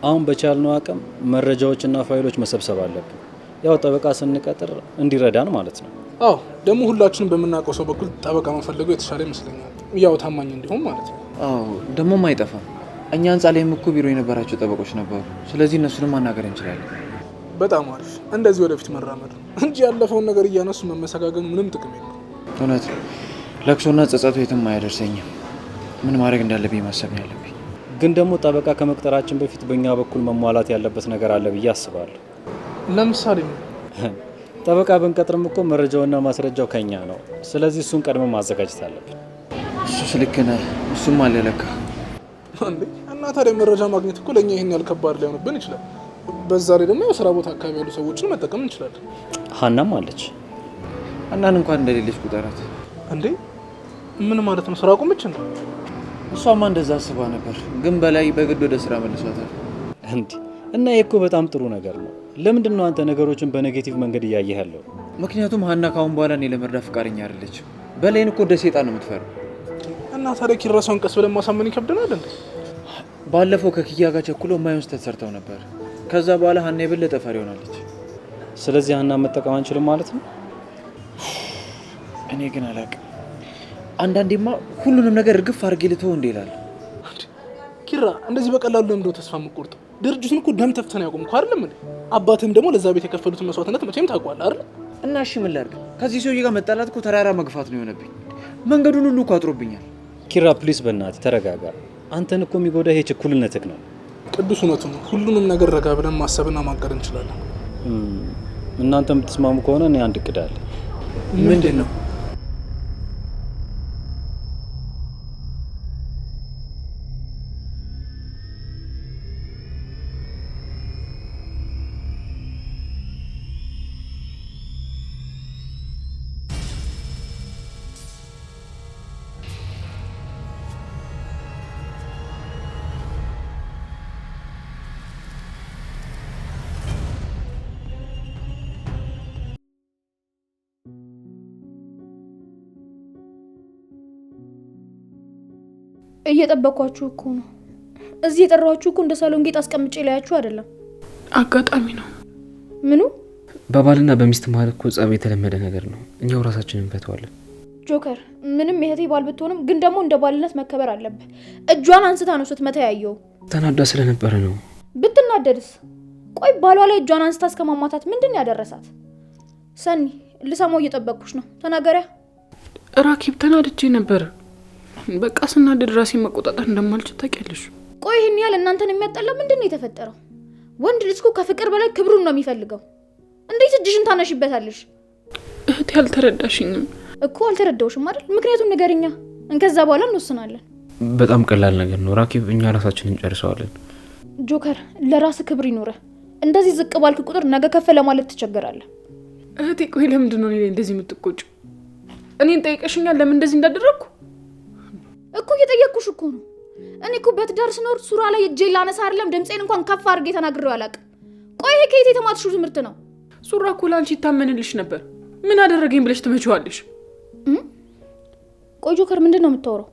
[SPEAKER 13] አሁን በቻልነው አቅም መረጃዎችና ፋይሎች መሰብሰብ አለብን። ያው ጠበቃ ስንቀጥር እንዲረዳን ማለት ነው።
[SPEAKER 12] አዎ ደግሞ ሁላችንም በምናውቀው ሰው በኩል ጠበቃ መፈለገው የተሻለ ይመስለኛል። ያው ታማኝ እንዲሆን ማለት ነው።
[SPEAKER 3] አዎ ደግሞም አይጠፋም። እኛ ህንጻ ላይም እኮ ቢሮ የነበራቸው ጠበቆች ነበሩ። ስለዚህ እነሱንም ማናገር እንችላለን።
[SPEAKER 12] በጣም አሪፍ። እንደዚህ ወደፊት መራመድ ነው እንጂ ያለፈውን ነገር እያነሱ መመሰጋገኑ ምንም ጥቅም የለውም።
[SPEAKER 3] እውነት ለቅሶና ጸጸቱ የትም አያደርሰኝም። ምን ማድረግ እንዳለብኝ ማሰብ ነው ያለብኝ።
[SPEAKER 13] ግን ደግሞ ጠበቃ ከመቅጠራችን በፊት በእኛ በኩል መሟላት ያለበት ነገር አለ ብዬ አስባለሁ።
[SPEAKER 12] ለምሳሌ
[SPEAKER 13] ጠበቃ ብንቀጥርም እኮ መረጃውና ማስረጃው ከኛ ነው። ስለዚህ እሱን ቀድሞ ማዘጋጀት አለብን።
[SPEAKER 3] እሱስ ልክ ነህ። እሱም አለ ለካ
[SPEAKER 12] እንዴ። እና ታዲያ መረጃ ማግኘት እኮ ለእኛ ይህን ያህል ከባድ ሊሆንብን ይችላል። በዛ ላይ ደግሞ የስራ ቦታ አካባቢ ያሉ ሰዎችን መጠቀም እንችላለን።
[SPEAKER 13] ሀናም አለች።
[SPEAKER 3] ሀናን እንኳን እንደሌለች ቁጠራት።
[SPEAKER 12] እንዴ ምን ማለት ነው? ስራ ቆመች ነው?
[SPEAKER 3] እሷማ እንደዛ አስባ ነበር፣ ግን በላይ በግድ ወደ ስራ መልሷታል።
[SPEAKER 13] እንዴ እና ይሄ እኮ በጣም ጥሩ ነገር ነው። ለምንድን ነው አንተ ነገሮችን በኔጌቲቭ መንገድ እያየህ ያለው?
[SPEAKER 3] ምክንያቱም ሀና ካሁን በኋላ እኔ ለመርዳት ፈቃደኛ አይደለችም። በላይን እኮ እንደ ሴጣን ነው የምትፈራው።
[SPEAKER 12] እና ታዲያ ኪራሷን ቀስ ብለን ማሳመን ይከብደናል እንዴ?
[SPEAKER 3] ባለፈው ከኪያ ጋር ቸኩለው የማይሆን ስህተት ሰርተው ነበር። ከዛ በኋላ ሀና የበለጠ ፈሪ ሆናለች።
[SPEAKER 13] ስለዚህ ሀና መጠቀም አንችልም ማለት ነው?
[SPEAKER 3] እኔ ግን አላውቅም። አንዳንዴማ ሁሉንም ነገር እርግፍ አድርጌ ልተው እንዴ ይላል።
[SPEAKER 12] ኪራ እንደዚህ በቀላሉ ለምዶ ተስፋ የምትቆርጠው? ድርጅቱን እኮ ደም ተፍተን ያቆምኩ አይደለም እንዴ? አባትህም ደግሞ ለዛ ቤት የከፈሉትን መስዋዕትነት መቼም ታውቀዋለህ አይደል?
[SPEAKER 3] እና እሺ ምን ላድርግ? ከዚህ ሰውዬ ጋር መጣላት እኮ ተራራ መግፋት ነው የሆነብኝ። መንገዱን ሁሉ እኮ አጥሮብኛል።
[SPEAKER 13] ኪራ ፕሊስ፣ በእናትህ ተረጋጋ። አንተን እኮ የሚጎዳ ይሄ ችኩልነትህ ነው።
[SPEAKER 12] ቅዱስ እውነቱ ነው። ሁሉንም ነገር ረጋ ብለን ማሰብና ማቀድ እንችላለን።
[SPEAKER 13] እናንተ የምትስማሙ ከሆነ እኔ አንድ እቅድ አለ።
[SPEAKER 12] ምንድን ነው?
[SPEAKER 4] እየጠበኳችሁ እኮ ነው። እዚህ የጠራኋችሁ እኮ እንደ ሳሎን ጌጥ አስቀምጬ ላያችሁ አይደለም።
[SPEAKER 6] አጋጣሚ ነው።
[SPEAKER 4] ምኑ?
[SPEAKER 3] በባልና በሚስት መሀል እኮ ጸብ የተለመደ ነገር ነው። እኛው ራሳችንን እንፈተዋለን።
[SPEAKER 4] ጆከር፣ ምንም የእህቴ ባል ብትሆንም ግን ደግሞ እንደ ባልነት መከበር አለብህ። እጇን አንስታ ነው ስትመታ ያየው።
[SPEAKER 3] ተናዳ ስለነበረ ነው።
[SPEAKER 4] ብትናደድስ? ቆይ ባሏ ላይ እጇን አንስታ እስከማማታት ምንድን ያደረሳት? ሰኒ፣ ልሰማው እየጠበቅኩሽ ነው። ተናገሪያ።
[SPEAKER 6] ራኪብ፣ ተናድጄ ነበር። በቃ ስናደድ ራሴ መቆጣጠር እንደማልችል ታውቂያለሽ።
[SPEAKER 4] ቆይ ይህን ያህል እናንተን የሚያጣላ ምንድን ነው የተፈጠረው? ወንድ ልጅ እኮ ከፍቅር በላይ ክብሩን ነው የሚፈልገው። እንዴት እጅሽን ታነሽበታለሽ?
[SPEAKER 6] እህቴ አልተረዳሽኝም
[SPEAKER 4] እኮ። አልተረዳውሽም አይደል? ምክንያቱም ንገሪኛ፣ ከዛ በኋላ እንወስናለን።
[SPEAKER 3] በጣም ቀላል ነገር ነው ራኪብ፣ እኛ ራሳችንን እንጨርሰዋለን።
[SPEAKER 4] ጆከር፣ ለራስ ክብር ይኖረ። እንደዚህ ዝቅ ባልክ ቁጥር ነገ ከፍ ለማለት ትቸገራለህ።
[SPEAKER 6] እህቴ፣ ቆይ ለምንድን ነው እኔ እንደዚህ የምትቆጪው? እኔን ጠይቀሽኛል ለምን እንደዚህ እንዳደረግኩ?
[SPEAKER 4] እኮ እየጠየቅኩሽ እኮ ነው። እኔ እኮ በትዳር ስኖር ሱራ ላይ እጄን ላነሳ አይደለም ድምጼን እንኳን ከፍ አድርጌ ተናግሬው አላውቅም። ቆይ ይሄ ከየት የተማርሽው ትምህርት ነው?
[SPEAKER 6] ሱራ እኮ ላንቺ ይታመንልሽ ነበር። ምን አደረገኝ ብለሽ ትመጪዋለሽ?
[SPEAKER 4] ቆይ ጆከር፣ ምንድን ነው የምታወራው?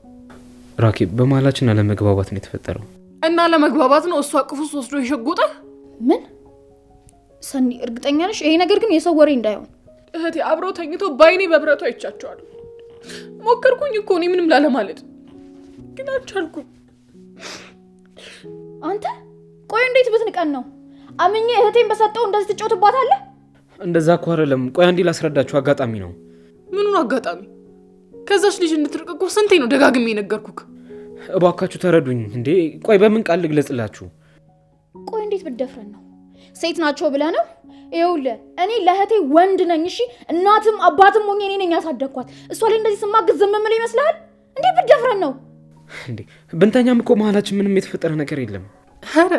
[SPEAKER 3] ራኪብ፣ በመሀላችን አለመግባባት ነው የተፈጠረው።
[SPEAKER 6] እና አለመግባባት ነው እሷ ቅፉስ ወስዶ የሸጎጠ?
[SPEAKER 4] ምን? ሰኒ፣ እርግጠኛ ነሽ? ይሄ ነገር ግን የሰው ወሬ እንዳይሆን።
[SPEAKER 6] እህቴ፣ አብረው ተኝቶ ባይኔ በብረቱ አይቻቸዋለሁ። ሞከርኩኝ እኮ እኔ ምንም ላለማለት ግን አልቻልኩም።
[SPEAKER 4] አንተ ቆይ እንዴት ብትንቀን ነው? አምኜ እህቴን በሰጠው እንደዚህ ትጫወትባታለህ?
[SPEAKER 3] እንደዛ እኮ አይደለም። ቆይ አንዴ ላስረዳችሁ። አጋጣሚ ነው።
[SPEAKER 6] ምኑን አጋጣሚ? ከዛች ልጅ እንድትርቅ እኮ ስንቴ ነው ደጋግሜ ነገርኩክ።
[SPEAKER 3] እባካችሁ ተረዱኝ እንዴ። ቆይ በምን ቃል ልግለጽላችሁ?
[SPEAKER 4] ቆይ እንዴት ብትደፍረን ነው? ሴት ናቸው ብለህ ነው? ይኸውልህ እኔ ለእህቴ ወንድ ነኝ። እሺ እናትም አባትም ሆኜ እኔ ነኝ ያሳደግኳት። እሷ ላይ እንደዚህ ስማግዝ ዝም የምልህ ይመስልሃል? እንዴት ብትደፍረን ነው?
[SPEAKER 3] እንዴ ብንተኛም እኮ መሀላችን ምንም የተፈጠረ ነገር የለም።
[SPEAKER 6] ኧረ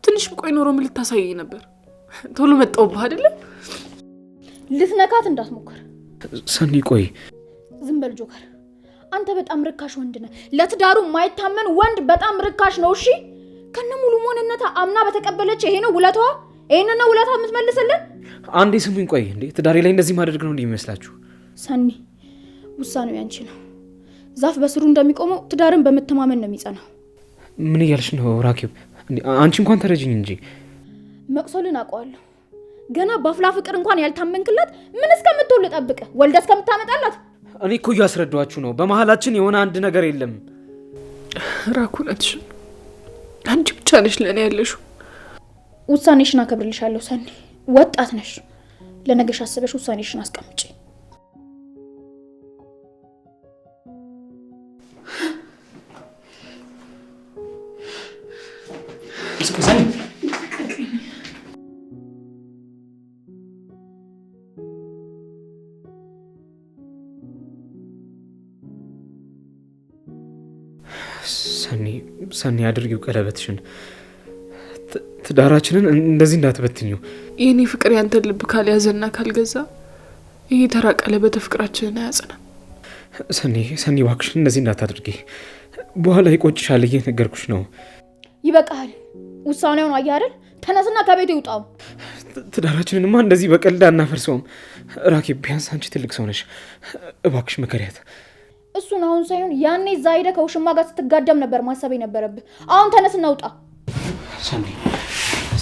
[SPEAKER 6] ትንሽ ቆይ ኖሮ ምን ልታሳየኝ ነበር? ቶሎ መጣሁብህ አይደለ?
[SPEAKER 4] ልትነካት እንዳትሞክር።
[SPEAKER 3] ሰኒ ቆይ
[SPEAKER 4] ዝም በል ጆከር፣ አንተ በጣም ርካሽ ወንድ ነህ። ለትዳሩ የማይታመን ወንድ በጣም ርካሽ ነው። እሺ ከነ ሙሉ ሞነነታ አምና በተቀበለች ይሄ ነው ውለታዋ። ይሄንን ነው ውለታ የምትመልስልን?
[SPEAKER 3] አንዴ ስሙኝ። ቆይ እንዴ ትዳሬ ላይ እንደዚህ ማድረግ ነው እንደሚመስላችሁ?
[SPEAKER 4] ሰኒ ውሳኔው ያንቺ ነው። ዛፍ በስሩ እንደሚቆመው ትዳርን በመተማመን ነው የሚጸናው።
[SPEAKER 3] ምን እያልሽ ነው ራኪብ? አንቺ እንኳን ተረጅኝ እንጂ።
[SPEAKER 4] መቅሶልን አውቀዋለሁ። ገና በአፍላ ፍቅር እንኳን ያልታመንክላት ምን እስከምትወልድ ጠብቀህ ወልደህ እስከምታመጣላት።
[SPEAKER 3] እኔ እኮ እያስረዳችሁ ነው። በመሀላችን የሆነ አንድ ነገር የለም።
[SPEAKER 6] ራኩነትሽን አንቺ ብቻ ነሽ ለእኔ ያለሽው።
[SPEAKER 4] ውሳኔሽን አከብርልሻለሁ ሰኒ። ወጣት ነሽ። ለነገሽ አስበሽ ውሳኔሽን አስቀምጪ።
[SPEAKER 2] ሰኒ
[SPEAKER 3] ሰኒ አድርጊው ቀለበትሽን። ትዳራችንን እንደዚህ እንዳትበትኙ።
[SPEAKER 6] የኔ ፍቅር ያንተን ልብ ካልያዘና ካልገዛ ይሄ ተራ ቀለበት ፍቅራችንን አያጽናም።
[SPEAKER 3] ሰኒ እባክሽን እንደዚህ እንዳታድርጊ። በኋላ ይቆጭሻል። እየነገርኩሽ ነው።
[SPEAKER 4] ይበቃል። ውሳኔውን አየህ አይደል? ተነስና ከቤት ይውጣው።
[SPEAKER 3] ትዳራችንንማ እንደዚህ በቀልድ አናፈርሰውም። ራኪብ፣ ቢያንስ አንቺ ትልቅ ሰው ነሽ። እባክሽ መከሪያት።
[SPEAKER 4] እሱን አሁን ሳይሆን ያኔ እዛ ሄደህ ከውሽማ ጋር ስትጋደም ነበር ማሰብ የነበረብህ። አሁን ተነስና ውጣ።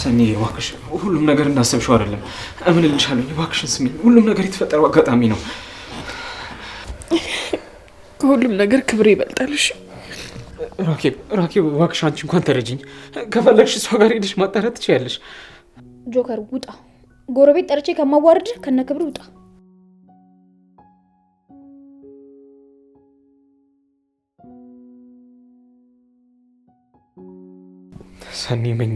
[SPEAKER 3] ሰኒ እባክሽ፣ ሁሉም ነገር እንዳሰብሽው አይደለም። እምልልሻለሁ፣ እባክሽን ስሚኝ። ሁሉም ነገር የተፈጠረው አጋጣሚ ነው።
[SPEAKER 6] ከሁሉም ነገር ክብሬ ይበልጣል። እሺ
[SPEAKER 3] ራኪብ እባክሽ አንቺ እንኳን ተረጅኝ። ከፈለግሽ እሷ ጋር ሄደሽ ማጣራት ትችያለሽ።
[SPEAKER 4] ጆከር ውጣ። ጎረቤት ጠርቼ ከማዋርድ ከነ ክብር ውጣ።
[SPEAKER 3] ሰኒ መኝ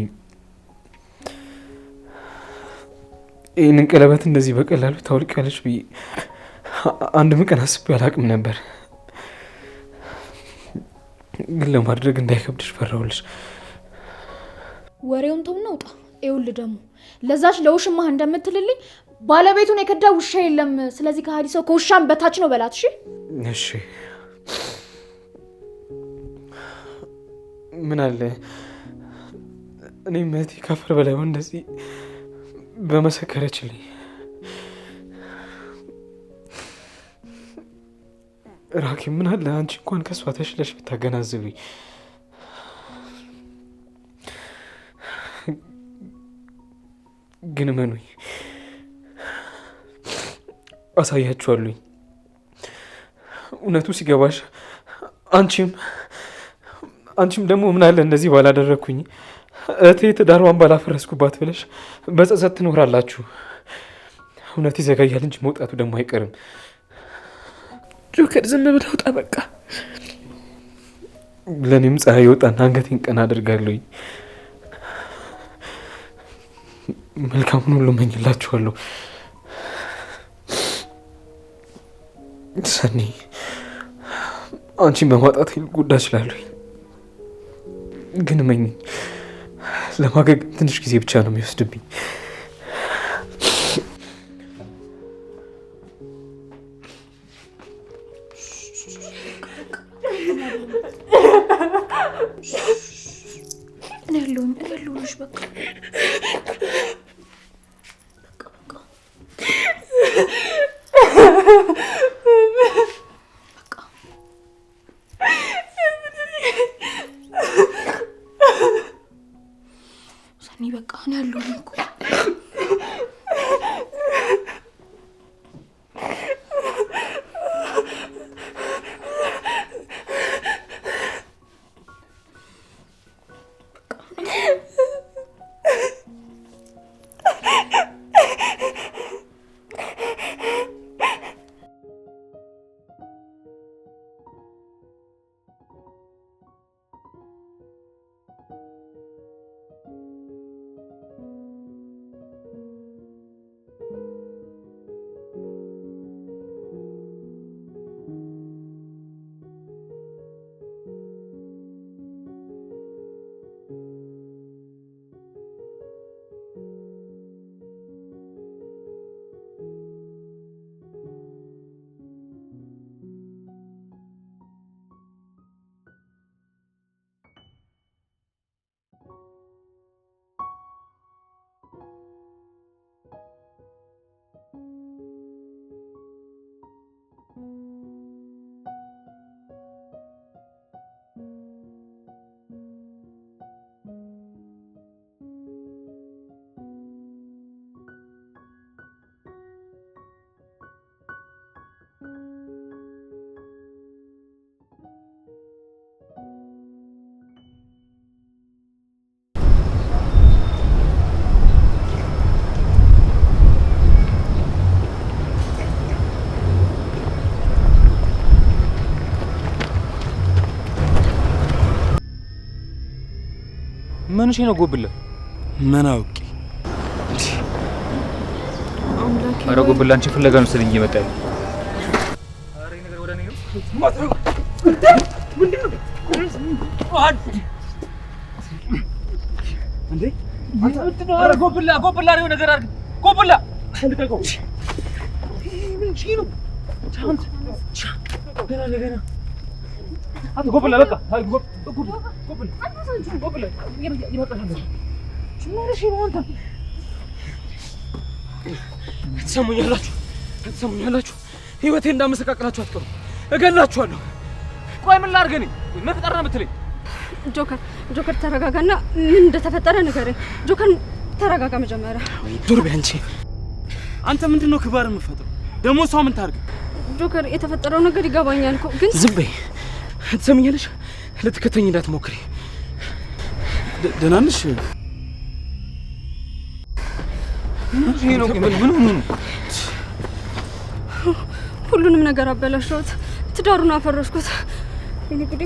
[SPEAKER 3] ይህንን ቀለበት እንደዚህ በቀላሉ ታወልቂያለሽ ብዬ አንድም ቀን አስቤ አላቅም ነበር። ግን ለማድረግ እንዳይከብድሽ ፈራሁልሽ።
[SPEAKER 4] ወሬውን ተው ነው ጣ ይኸውልህ ደግሞ ለዛች ለውሽማህ እንደምትልልኝ ባለቤቱን የከዳ ውሻ የለም። ስለዚህ ከሀዲ ሰው ከውሻም በታች ነው በላት። እሺ
[SPEAKER 3] እሺ። ምን አለ እኔም እህቴ ካፈር በላይ እንደዚህ በመሰከረችልኝ። ራኪ ምን አለ አንቺ እንኳን ከሷ ተሽለሽ ብታገናዝብኝ። ግን መኑኝ አሳያችኋለሁኝ። እውነቱ ሲገባሽ አንቺም ደግሞ ምን አለ እንደዚህ ባላደረግኩኝ እህቴ ትዳሯን ባላፈረስኩባት ብለሽ በጸጸት ትኖራላችሁ። እውነት ይዘጋያል እንጂ መውጣቱ ደግሞ አይቀርም። ጆከር ዝም ብለው ውጣ በቃ። ለእኔም ፀሐይ ይወጣና አንገቴን ቀና አድርጋለሁኝ። መልካሙን ሁሉ እመኝላችኋለሁ። ሰኒ አንቺን በማጣት ልጎዳ እችላለሁ፣ ግን እመኝ ለማገገም ትንሽ ጊዜ ብቻ ነው የሚወስድብኝ።
[SPEAKER 4] ያለሁልሽ በቃ ሰኒ በቃ እኔ ያለሁኝ እኮ
[SPEAKER 10] ምን ነው ጎብለ?
[SPEAKER 11] ምን አውቂ?
[SPEAKER 10] አረ ጎብለ አንቺ ፍለጋ ነው ስለኝ እየመጣ ያለው። አረ ነገር ወደ እኔ ነው። ምንድነው? እንዴ አረ ጎብላ ነው ነገር አድርግ። ጎብላ ልቀቀው። ምን ሺ ነው? ገና አት ጎብላ በቃ ጎብላ ትሰሙኛላችሁ? ህይወቴ እንዳመሰቃቅላችሁ አትቀሩ፣ እገላችኋለሁ። ቆይ ምን ላድርግ? እኔ ምን ተጠራ የምትለኝ?
[SPEAKER 7] ጆከር ተረጋጋና ምን እንደተፈጠረ ንገረኝ። ጆከር ተረጋጋ መጀመሪያ።
[SPEAKER 11] ዱር ቢያንቺ አንተ ምንድነው ክባር የምትፈጥረው? ደግሞ እሷ ምን ታርግ?
[SPEAKER 7] ጆከር የተፈጠረው ነገር ይገባኛል እኮ ግን
[SPEAKER 11] ዝም በይ። ትሰምኛለሽ? ልትከተኝ እንዳትሞክሪ። ደህና ነሽ?
[SPEAKER 7] ሁሉንም ነገር አበላሽሁት፣ ትዳሩን አፈረስኩት። እኔ ጉዴ!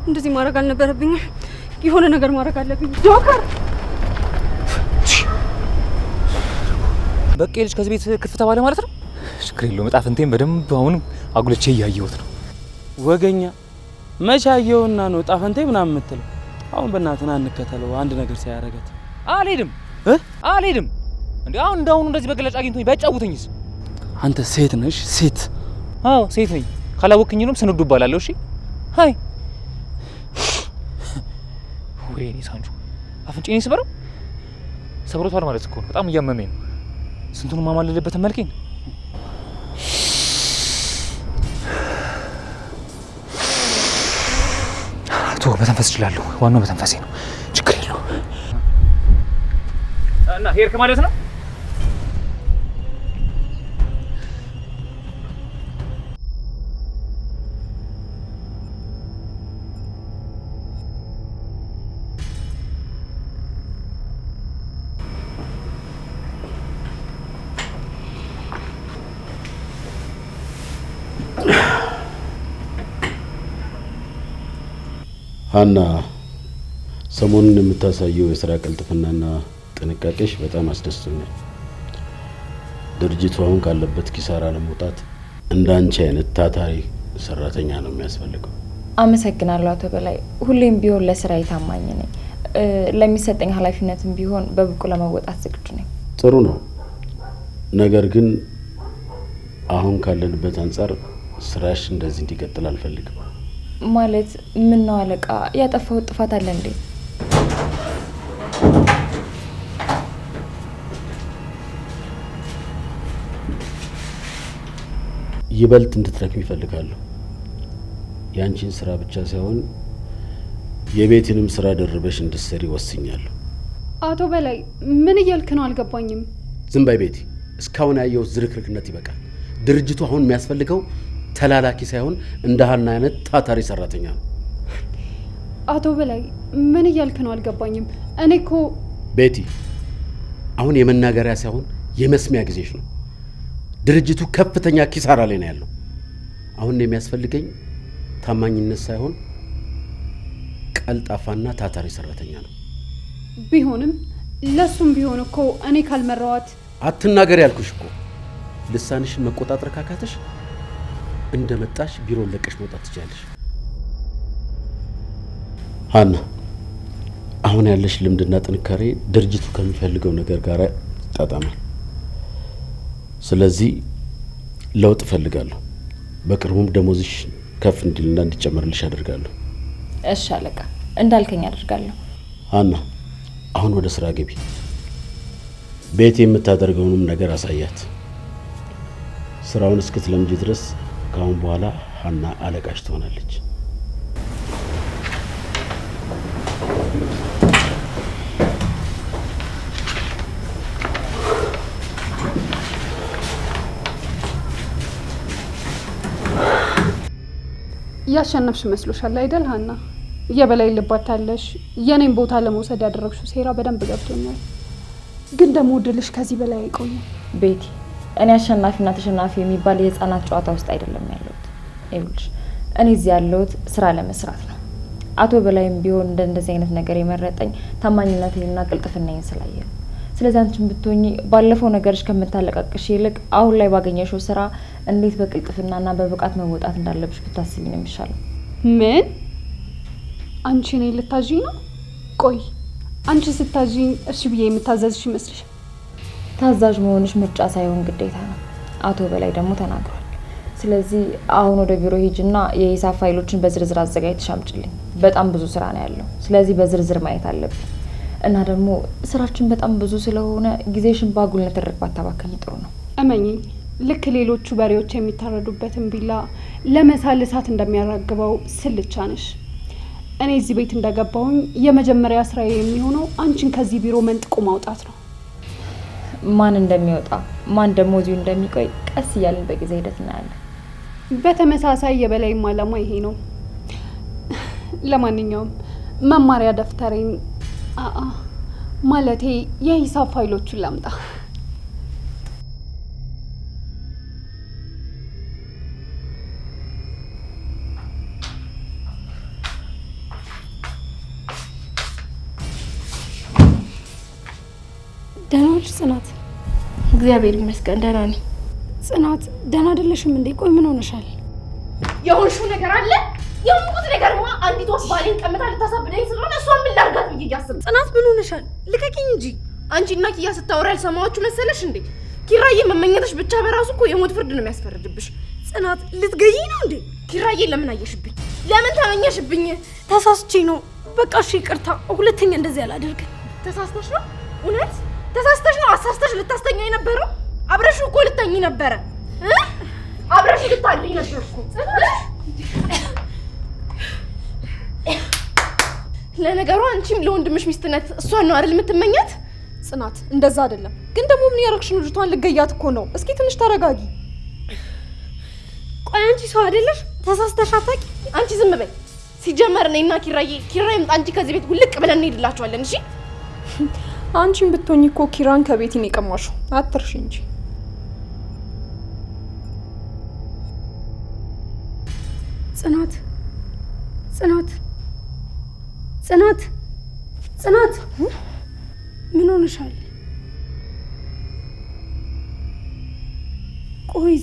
[SPEAKER 7] እንደዚህ ማድረግ አልነበረብኝም። የሆነ ነገር ማድረግ አለብኝ። ጆከር
[SPEAKER 10] በቃ ልጅ ከዚህ ቤት ክፍ ተባለ ማለት ነው። ችግር የለውም። ዕጣ ፈንታዬን በደንብ አሁን አጉልቼ እያየሁት ነው።
[SPEAKER 11] ወገኛ መቼ አየውና ነው ዕጣ ፈንታዬ ምናምን የምትለው? አሁን በእናትህ ና እንከተለው። አንድ ነገር ሲያረጋት
[SPEAKER 10] አልሄድም አልሄድም። እንዴ አሁን እንዳሁኑ እንደዚህ በገላጭ አግኝቶኝ ቢያጫውተኝስ?
[SPEAKER 11] አንተ ሴት ነሽ? ሴት?
[SPEAKER 10] አዎ ሴት ነኝ። ካላወቅኝንም ስንዱ እባላለሁ። እሺ ሃይ ወይኔ ሳንጆ አፍንጬን ይስበረው። ሰብሮታል ማለት እኮ ነው። በጣም እያመመኝ ነው። ስንቱን ማማለልበትን መልኬን መተንፈስ እችላለሁ። ዋናው መተንፈሴ ነው። ችግር የለው እና ሄድክ ማለት ነው።
[SPEAKER 5] ሀና ሰሞኑን የምታሳየው የስራ ቅልጥፍናና ጥንቃቄሽ በጣም አስደስቶኛል። ድርጅቱ አሁን ካለበት ኪሳራ ለመውጣት እንዳንቺ አይነት ታታሪ ሰራተኛ ነው የሚያስፈልገው።
[SPEAKER 1] አመሰግናለሁ አቶ በላይ። ሁሌም ቢሆን ለስራዬ ታማኝ ነኝ። ለሚሰጠኝ ኃላፊነትም ቢሆን በብቁ ለመወጣት ዝግጁ ነኝ።
[SPEAKER 5] ጥሩ ነው። ነገር ግን አሁን ካለንበት አንጻር ስራሽ እንደዚህ እንዲቀጥል አልፈልግም።
[SPEAKER 1] ማለት ምን ነው አለቃ? ያጠፋው ጥፋት አለ እንዴ?
[SPEAKER 5] ይበልጥ እንድትረክም ይፈልጋሉ። ያንቺን ስራ ብቻ ሳይሆን የቤትንም ስራ ደርበሽ እንድትሰሪ ወስኛለሁ።
[SPEAKER 7] አቶ በላይ ምን እያልክ ነው? አልገባኝም።
[SPEAKER 5] ዝም በይ ቤቲ። እስካሁን ያየሁት ዝርክርክነት ይበቃል። ድርጅቱ አሁን የሚያስፈልገው ተላላኪ ሳይሆን እንደ ሀና አይነት ታታሪ ሰራተኛ ነው።
[SPEAKER 7] አቶ በላይ ምን እያልክ ነው? አልገባኝም። እኔ እኮ
[SPEAKER 5] ቤቲ፣ አሁን የመናገሪያ ሳይሆን የመስሚያ ጊዜሽ ነው። ድርጅቱ ከፍተኛ ኪሳራ ላይ ነው ያለው። አሁን የሚያስፈልገኝ ታማኝነት ሳይሆን ቀልጣፋና ታታሪ ሰራተኛ ነው።
[SPEAKER 7] ቢሆንም ለሱም ቢሆን እኮ እኔ ካልመራዋት።
[SPEAKER 5] አትናገር ያልኩሽ እኮ። ልሳንሽን መቆጣጠር ካካተሽ እንደመጣሽ ቢሮ ለቀሽ መውጣት ትችላለሽ። ሀና፣ አሁን ያለሽ ልምድና ጥንካሬ ድርጅቱ ከሚፈልገው ነገር ጋር ይጣጣማል። ስለዚህ ለውጥ እፈልጋለሁ። በቅርቡም ደሞዝሽ ከፍ እንዲልና እንዲጨመርልሽ አደርጋለሁ።
[SPEAKER 1] እሺ አለቃ፣ እንዳልከኝ አደርጋለሁ።
[SPEAKER 5] ሀና፣ አሁን ወደ ስራ ገቢ። ቤት የምታደርገውንም ነገር አሳያት። ስራውን እስክትለምጂ ድረስ ከአሁን በኋላ ሀና አለቃሽ ትሆናለች።
[SPEAKER 7] ያሸነፍሽ መስሎሻል አይደል ሀና? የበላይ ልባታለሽ። የኔን ቦታ ለመውሰድ ያደረግሽው ሴራ በደንብ ገብቶኛል። ግን ደግሞ ድልሽ ከዚህ በላይ አይቆይም።
[SPEAKER 1] ቤቲ፣ እኔ አሸናፊና ተሸናፊ የሚባል የህፃናት ጨዋታ ውስጥ አይደለም ያለሁት። ይኸውልሽ እኔ እዚህ ያለሁት ስራ ለመስራት ነው። አቶ በላይም ቢሆን እንደዚህ አይነት ነገር የመረጠኝ ታማኝነቴንና ቅልጥፍናዬን ስላየ ነው። ስለዚህ አንቺም ብትሆኚ ባለፈው ነገርሽ ከምታለቃቅሽ ይልቅ አሁን ላይ ባገኘሽው ስራ እንዴት በቅልጥፍናና በብቃት መወጣት እንዳለብሽ ብታስቢ ነው የሚሻለው።
[SPEAKER 7] ምን? አንቺ እኔ ልታዥኝ ነው? ቆይ አንቺ ስታዥኝ እሺ ብዬ የምታዘዝሽ ይመስልሽ?
[SPEAKER 1] ታዛዥ መሆንሽ ምርጫ ሳይሆን ግዴታ ነው። አቶ በላይ ደግሞ ተናግሯል። ስለዚህ አሁን ወደ ቢሮ ሂጅና የሂሳብ ፋይሎችን በዝርዝር አዘጋጅተሽ አምጪልኝ። በጣም ብዙ ስራ ነው ያለው። ስለዚህ በዝርዝር ማየት አለብኝ። እና ደግሞ ስራችን በጣም ብዙ ስለሆነ ጊዜሽን ባጉልነት ተረክባት ታባከኝ ጥሩ ነው።
[SPEAKER 7] እመኚኝ፣ ልክ ሌሎቹ በሬዎች የሚታረዱበትን ቢላ ለመሳል እሳት እንደሚያራግበው ስልቻ ነሽ። እኔ እዚህ ቤት እንደገባሁኝ የመጀመሪያ ስራዬ የሚሆነው አንቺን ከዚህ ቢሮ መንጥቆ ማውጣት ነው።
[SPEAKER 1] ማን እንደሚወጣ ማን ደግሞ እዚሁ እንደሚቆይ ቀስ እያልን በጊዜ ሂደት እናያለን።
[SPEAKER 7] በተመሳሳይ የበላይም አላማ ይሄ ነው። ለማንኛውም መማሪያ ደፍተሬን ማለቴ የሂሳብ ፋይሎቹን ላምጣ። ደህና ነሽ ጽናት?
[SPEAKER 9] እግዚአብሔር ይመስገን ደህና ነኝ።
[SPEAKER 7] ጽናት ደህና አይደለሽም እንዴ? ቆይ ምን ሆነሻል?
[SPEAKER 4] የሆንሽው ነገር አለ? የሆንኩት ነገርማ አንዲት ወስ ባሌን ቀምታ ልታሳብደኝ ስለሆነ እሷን ምን ላድርጋት ብዬ እያሰብኩ።
[SPEAKER 9] ጽናት ምን ሆነሻል? ልቀቂኝ እንጂ። አንቺና ኪያ ስታወራ ያልሰማችሁ መሰለሽ እንዴ? ኪራዬ መመኘትሽ ብቻ በራሱ እኮ የሞት ፍርድ ነው የሚያስፈርድብሽ። ጽናት ልትገዢ ነው እንዴ? ኪራዬ ለምን አየሽብኝ? ለምን ተመኘሽብኝ?
[SPEAKER 7] ተሳስቼ ነው። በቃ እሺ ይቅርታ፣ ሁለተኛ እንደዚህ አላደርግም።
[SPEAKER 9] ተሳስተሽ ነው? እውነት ተሳስተሽ ነው? አሳስተሽ ልታስተኛ የነበረው? አብረሽ እኮ ልተኝ ነበረ።
[SPEAKER 4] አብረሽ ልታልኝ ነበር እኮ።
[SPEAKER 9] ለነገሩ አንቺም ለወንድምሽ ሚስትነት እሷን ነው አይደል የምትመኛት?
[SPEAKER 6] ጽናት እንደዛ አይደለም። ግን ደግሞ ምን ያረክሽ ነው? ልጅቷን ልገያት እኮ ነው። እስኪ ትንሽ ተረጋጊ።
[SPEAKER 7] ቆይ አንቺ ሰው አይደለሽ? ተሳስተሽ አታውቂ?
[SPEAKER 9] አንቺ ዝም በይ። ሲጀመር እኔና ኪራዬ አንቺ ከዚህ ቤት ውልቅ ብለን እንሄድላችኋለን። እሺ
[SPEAKER 6] አንቺም ብትሆኚ እኮ ኪራን ከቤት ነው የቀማሽው። አትርሽ እንጂ።
[SPEAKER 7] ጽናት ጽናት ጽናት ጽናት ምን ሆነሻል? ቆይ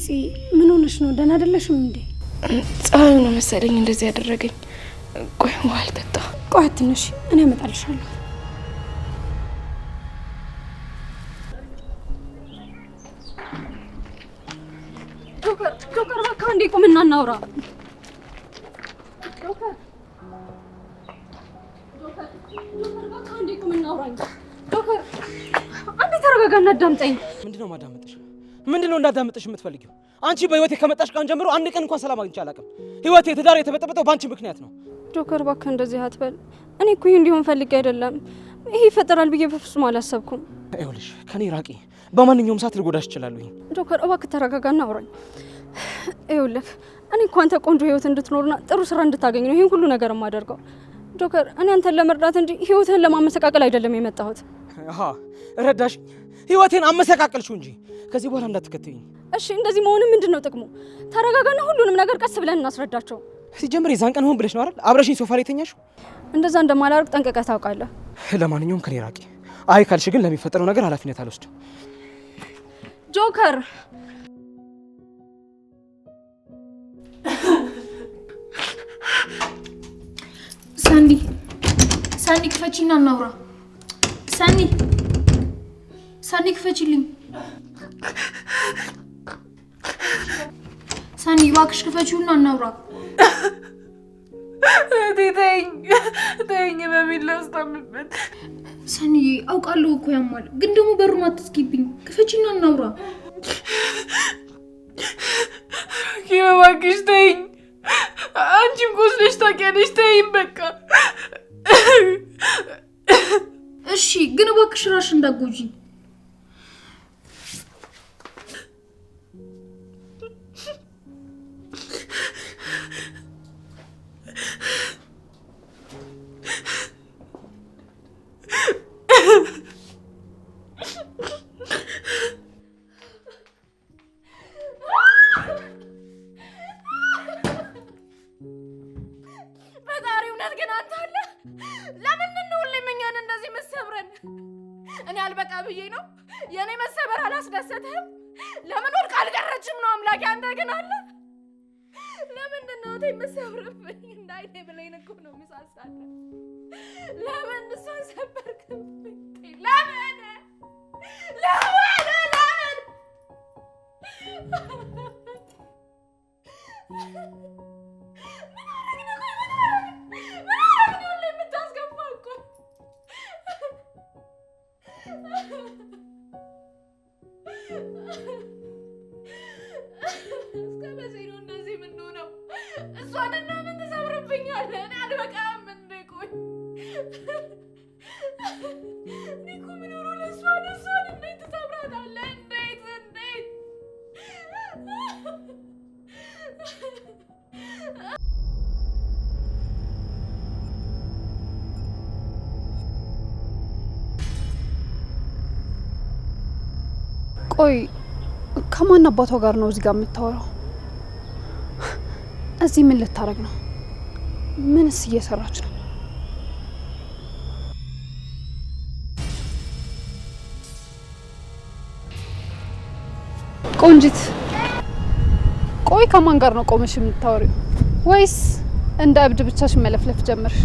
[SPEAKER 7] ምን ሆነሽ ነው? ደህና አይደለሽም እንዴ?
[SPEAKER 9] ፀሐዩ ነው መሰለኝ እንደዚህ ያደረገኝ። ቆይ ውሃ ልጠጣ።
[SPEAKER 7] ቆይ ትንሽ እኔ አመጣልሻለሁ።
[SPEAKER 6] ጆከር በቃ እንዴ ቁምና እናውራ። ጆከር በቃ እንዴ ቁምና እናውራ። ጆከር አንዴ ተረጋጋና አዳምጠኝ።
[SPEAKER 10] ምንድነው ማዳመጥሽ? ምንድነው እንዳዳመጥሽ የምትፈልጊው? አንቺ በህይወቴ ከመጣሽ ቀን ጀምሮ አንድ ቀን እንኳን ሰላም አግኝቼ አላውቅም። ህይወቴ ትዳር የተበጠበጠው በአንቺ ምክንያት ነው።
[SPEAKER 6] ጆከር እባክህ እንደዚህ አትበል። እኔ እኮ ይሄ እንዲሆን ፈልጌ አይደለም። ይሄ ይፈጠራል ብዬ በፍጹም አላሰብኩም።
[SPEAKER 10] ይኸውልሽ ከኔ ራቂ። በማንኛውም ሰዓት ልጎዳሽ እችላለሁ።
[SPEAKER 6] ጆከር እባክህ ተረጋጋና አውራኝ። ይኸውልህ እኔ እኮ አንተ ቆንጆ ህይወት እንድትኖርና ጥሩ ስራ እንድታገኝ ነው ይሄን ሁሉ ነገር የማደርገው። ጆከር እኔ አንተን ለመርዳት እንጂ ህይወትህን ለማመሰቃቀል አይደለም የመጣሁት።
[SPEAKER 10] አሃ ረዳሽ። ህይወቴን አመሰቃቀልሽው እንጂ ከዚህ በኋላ እንዳትከተይኝ
[SPEAKER 6] እሺ። እንደዚህ መሆኑ ምንድነው ጥቅሙ? ተረጋጋና ሁሉንም ነገር ቀስ ብለን እናስረዳቸው።
[SPEAKER 10] ሲጀምር የዛን ቀን ሆን ብለሽ ነው አይደል አብረሽኝ ሶፋ ላይ ተኛሽው?
[SPEAKER 6] እንደዛ እንደማላደርግ ጠንቅቀህ ታውቃለህ።
[SPEAKER 10] ለማንኛውም ከኔ ራቂ። አይ ካልሽ ግን ለሚፈጠረው ነገር ኃላፊነት አልወስድም።
[SPEAKER 6] ጆከር
[SPEAKER 4] ሳኒ ክፈቺና እናውራ። ሳኒ ክፈቺልኝ። ሳኒ እባክሽ ክፈቺውና እናውራ።
[SPEAKER 8] ተይኝ በሚል ላስታምበት።
[SPEAKER 4] ሳኒ አውቃለሁ እኮ ያማል፣ ግን ደግሞ በሩን አትስጊብኝ። ክፈቺና እናውራ።
[SPEAKER 8] እባክሽ ተይኝ። አንቺም ቆስለሽ ታውቂያለሽ። ተይኝ በቃ።
[SPEAKER 4] እሺ ግን እባክሽ ራሽ እንዳትጎጂ።
[SPEAKER 9] ፈጣሪ እውነት ግን አንተ አለ። ለምንድን ነው ሁሌም እኛን እንደዚህ የምትሰብረን? እኔ አልበቃ ብዬ ነው። የእኔ መሰበር አላስደሰተህም? ለምን ወድቃ አልቀረችም ነው አምላኬ። አንተ ግን አለ። ለምንድን ነው የምትሰብርብኝ? እንዳይኔ ብለኝ እኮ ነው የምሳሳለሁ። ለምን እሷን ሰበርክብኝ? ለምን እስከ መቼ ነው እንደዚህ የምንሆነው? እሷንና ምን ትሰብርብኛለህ? እኔ አልበቃም እንዴ? ቆይ እኔ እኮ የምኖረው ለእሷ ነው። እሷን እንዴት ትሰብራታለህ? እንዴት
[SPEAKER 6] ቆይ ከማን አባቷ ጋር ነው እዚህ ጋር የምታወራው? እዚህ ምን ልታረግ ነው? ምንስ እየሰራች ነው?
[SPEAKER 14] ቆንጂት፣ ቆይ ከማን ጋር ነው ቆመሽ የምታወሪው? ወይስ እንደ እብድ ብቻሽን መለፍለፍ ጀመርሽ?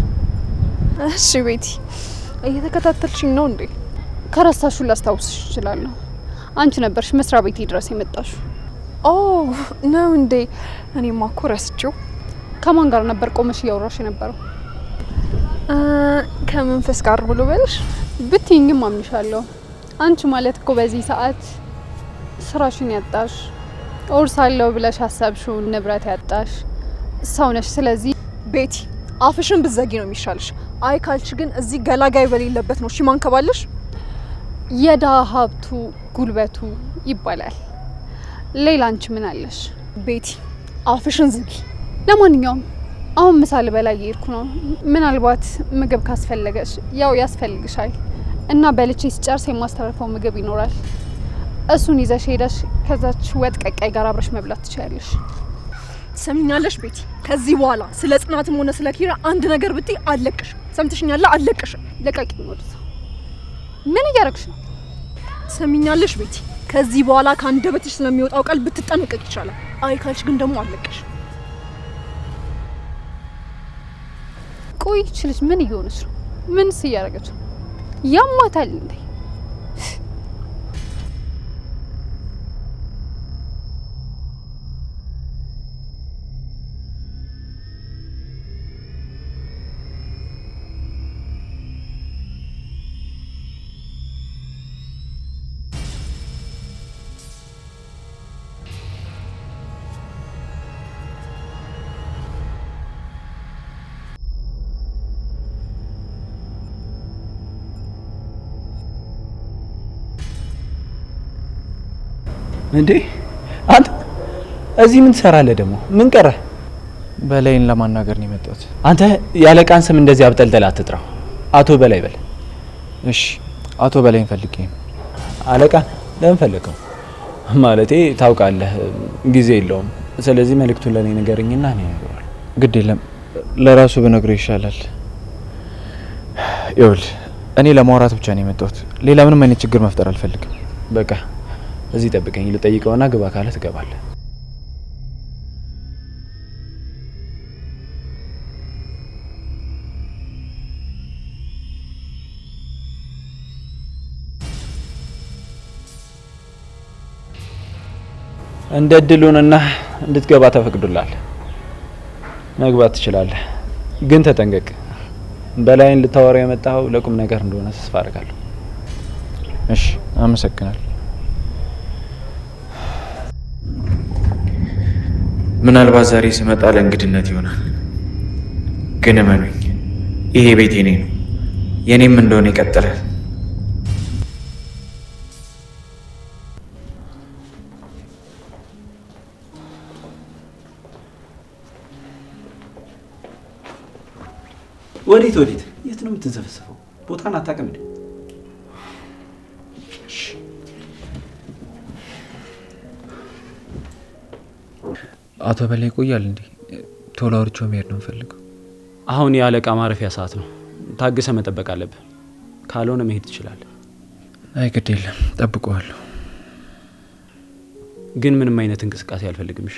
[SPEAKER 6] እሺ ቤቲ፣ እየተከታተልሽኝ ነው እንዴ?
[SPEAKER 14] ከረሳሹ ላስታውስሽ እችላለሁ። አንቺ ነበርሽ መስሪያ ቤቴ ድረስ የመጣሽው።
[SPEAKER 6] ኦ ነው እንዴ? እኔማ እኮ ረስቼው።
[SPEAKER 14] ከማን ጋር ነበር ቆመሽ እያወራሽ የነበረው?
[SPEAKER 6] ከመንፈስ ጋር ብሎ በልሽ
[SPEAKER 14] ብትይኝም አምንሻለሁ። አንቺ ማለት እኮ በዚህ ሰዓት ስራሽን ያጣሽ፣ እወርሳለሁ ብለሽ ሀሳብሽውን ንብረት ያጣሽ ሰው ነሽ። ስለዚህ
[SPEAKER 6] ቤቲ አፍሽን ብትዘጊ ነው የሚሻልሽ። አይ ካልሽ ግን እዚህ ገላጋይ በሌለበት ነው ሽማን ከባለሽ።
[SPEAKER 14] የድሀ ሀብቱ ጉልበቱ ይባላል። ሌላ አንቺ ምን አለሽ?
[SPEAKER 6] ቤቲ አፍሽን ዝጊ።
[SPEAKER 14] ለማንኛውም አሁን ምሳሌ በላይ እየሄድኩ ነው። ምናልባት ምግብ ካስፈለገሽ ያው ያስፈልግሻል እና በልቼ ስጨርስ የማስተረፈው ምግብ ይኖራል። እሱን ይዘሽ ሄደሽ ከዛች ወጥ ቀቃይ ጋር አብረሽ መብላት ትችያለሽ።
[SPEAKER 6] ሰሚኛለሽ ቤቲ፣ ከዚህ በኋላ ስለ ጽናትም ሆነ ስለ ኪራ አንድ ነገር ብትይ አለቅሽም። ሰምተሽኛል? አለቅሽም።
[SPEAKER 14] ለቃቂ ወደዛ። ምን እያደረግሽ ነው?
[SPEAKER 6] ሰሚኛለሽ ቤቲ፣ ከዚህ በኋላ ከአንደበትሽ ስለሚወጣው ቃል ብትጠነቀቅ ይቻላል። አይ ካልሽ ግን ደግሞ አለቅሽ።
[SPEAKER 14] ቆይ ይህች ልጅ ምን እየሆነች ነው? ምንስ እያደረገች ነው? ያማታል እንዴ?
[SPEAKER 2] እንዴ አንተ እዚህ ምን ትሰራለህ ደግሞ? ምን ቀረ?
[SPEAKER 3] በላይን ለማናገር ነው የመጣሁት።
[SPEAKER 2] አንተ ያለቃን ስም እንደዚህ አብጠልጠል አትጥራው። አቶ በላይ በል።
[SPEAKER 3] እሺ አቶ በላይን ፈልጌ ነው።
[SPEAKER 2] አለቃን ለምን ፈለገው? ማለቴ ታውቃለህ ጊዜ የለውም። ስለዚህ መልእክቱን ለኔ ንገረኝና እኔ እነግረዋለሁ።
[SPEAKER 3] ግድ የለም ለራሱ ብነግረው ይሻላል። ይኸውልህ እኔ ለማውራት ብቻ ነው የመጣሁት። ሌላ ምንም አይነት ችግር መፍጠር አልፈልግም።
[SPEAKER 2] በቃ እዚህ ጠብቀኝ። ልጠይቀውና ግባ ካለ ትገባለህ። እንደ እድሉንና እንድትገባ ተፈቅዶላል። መግባት ትችላለህ፣ ግን ተጠንቀቅ። በላይን ልታወራ የመጣው ለቁም ነገር እንደሆነ ተስፋ አደርጋለሁ።
[SPEAKER 3] እሺ አመሰግናለሁ። ምናልባት ዛሬ ስመጣ ለእንግድነት ይሆናል፣ ግን እመኑኝ ይሄ ቤት የኔ ነው፣ የኔም እንደሆነ ይቀጥላል።
[SPEAKER 2] ወዴት ወዴት? የት ነው የምትንሰፈሰፈው? ቦታን አታውቅም እንዴ?
[SPEAKER 3] አቶ በላይ ይቆያል እንዴ? ቶሎ አውርቼው መሄድ ነው የምፈልገው።
[SPEAKER 2] አሁን የአለቃ ማረፊያ ሰዓት ነው። ታግሰ መጠበቅ አለብህ። ካልሆነ መሄድ ትችላለህ።
[SPEAKER 3] አይ ግድ የለም ጠብቀዋለሁ።
[SPEAKER 2] ግን ምንም አይነት እንቅስቃሴ አልፈልግምሽ።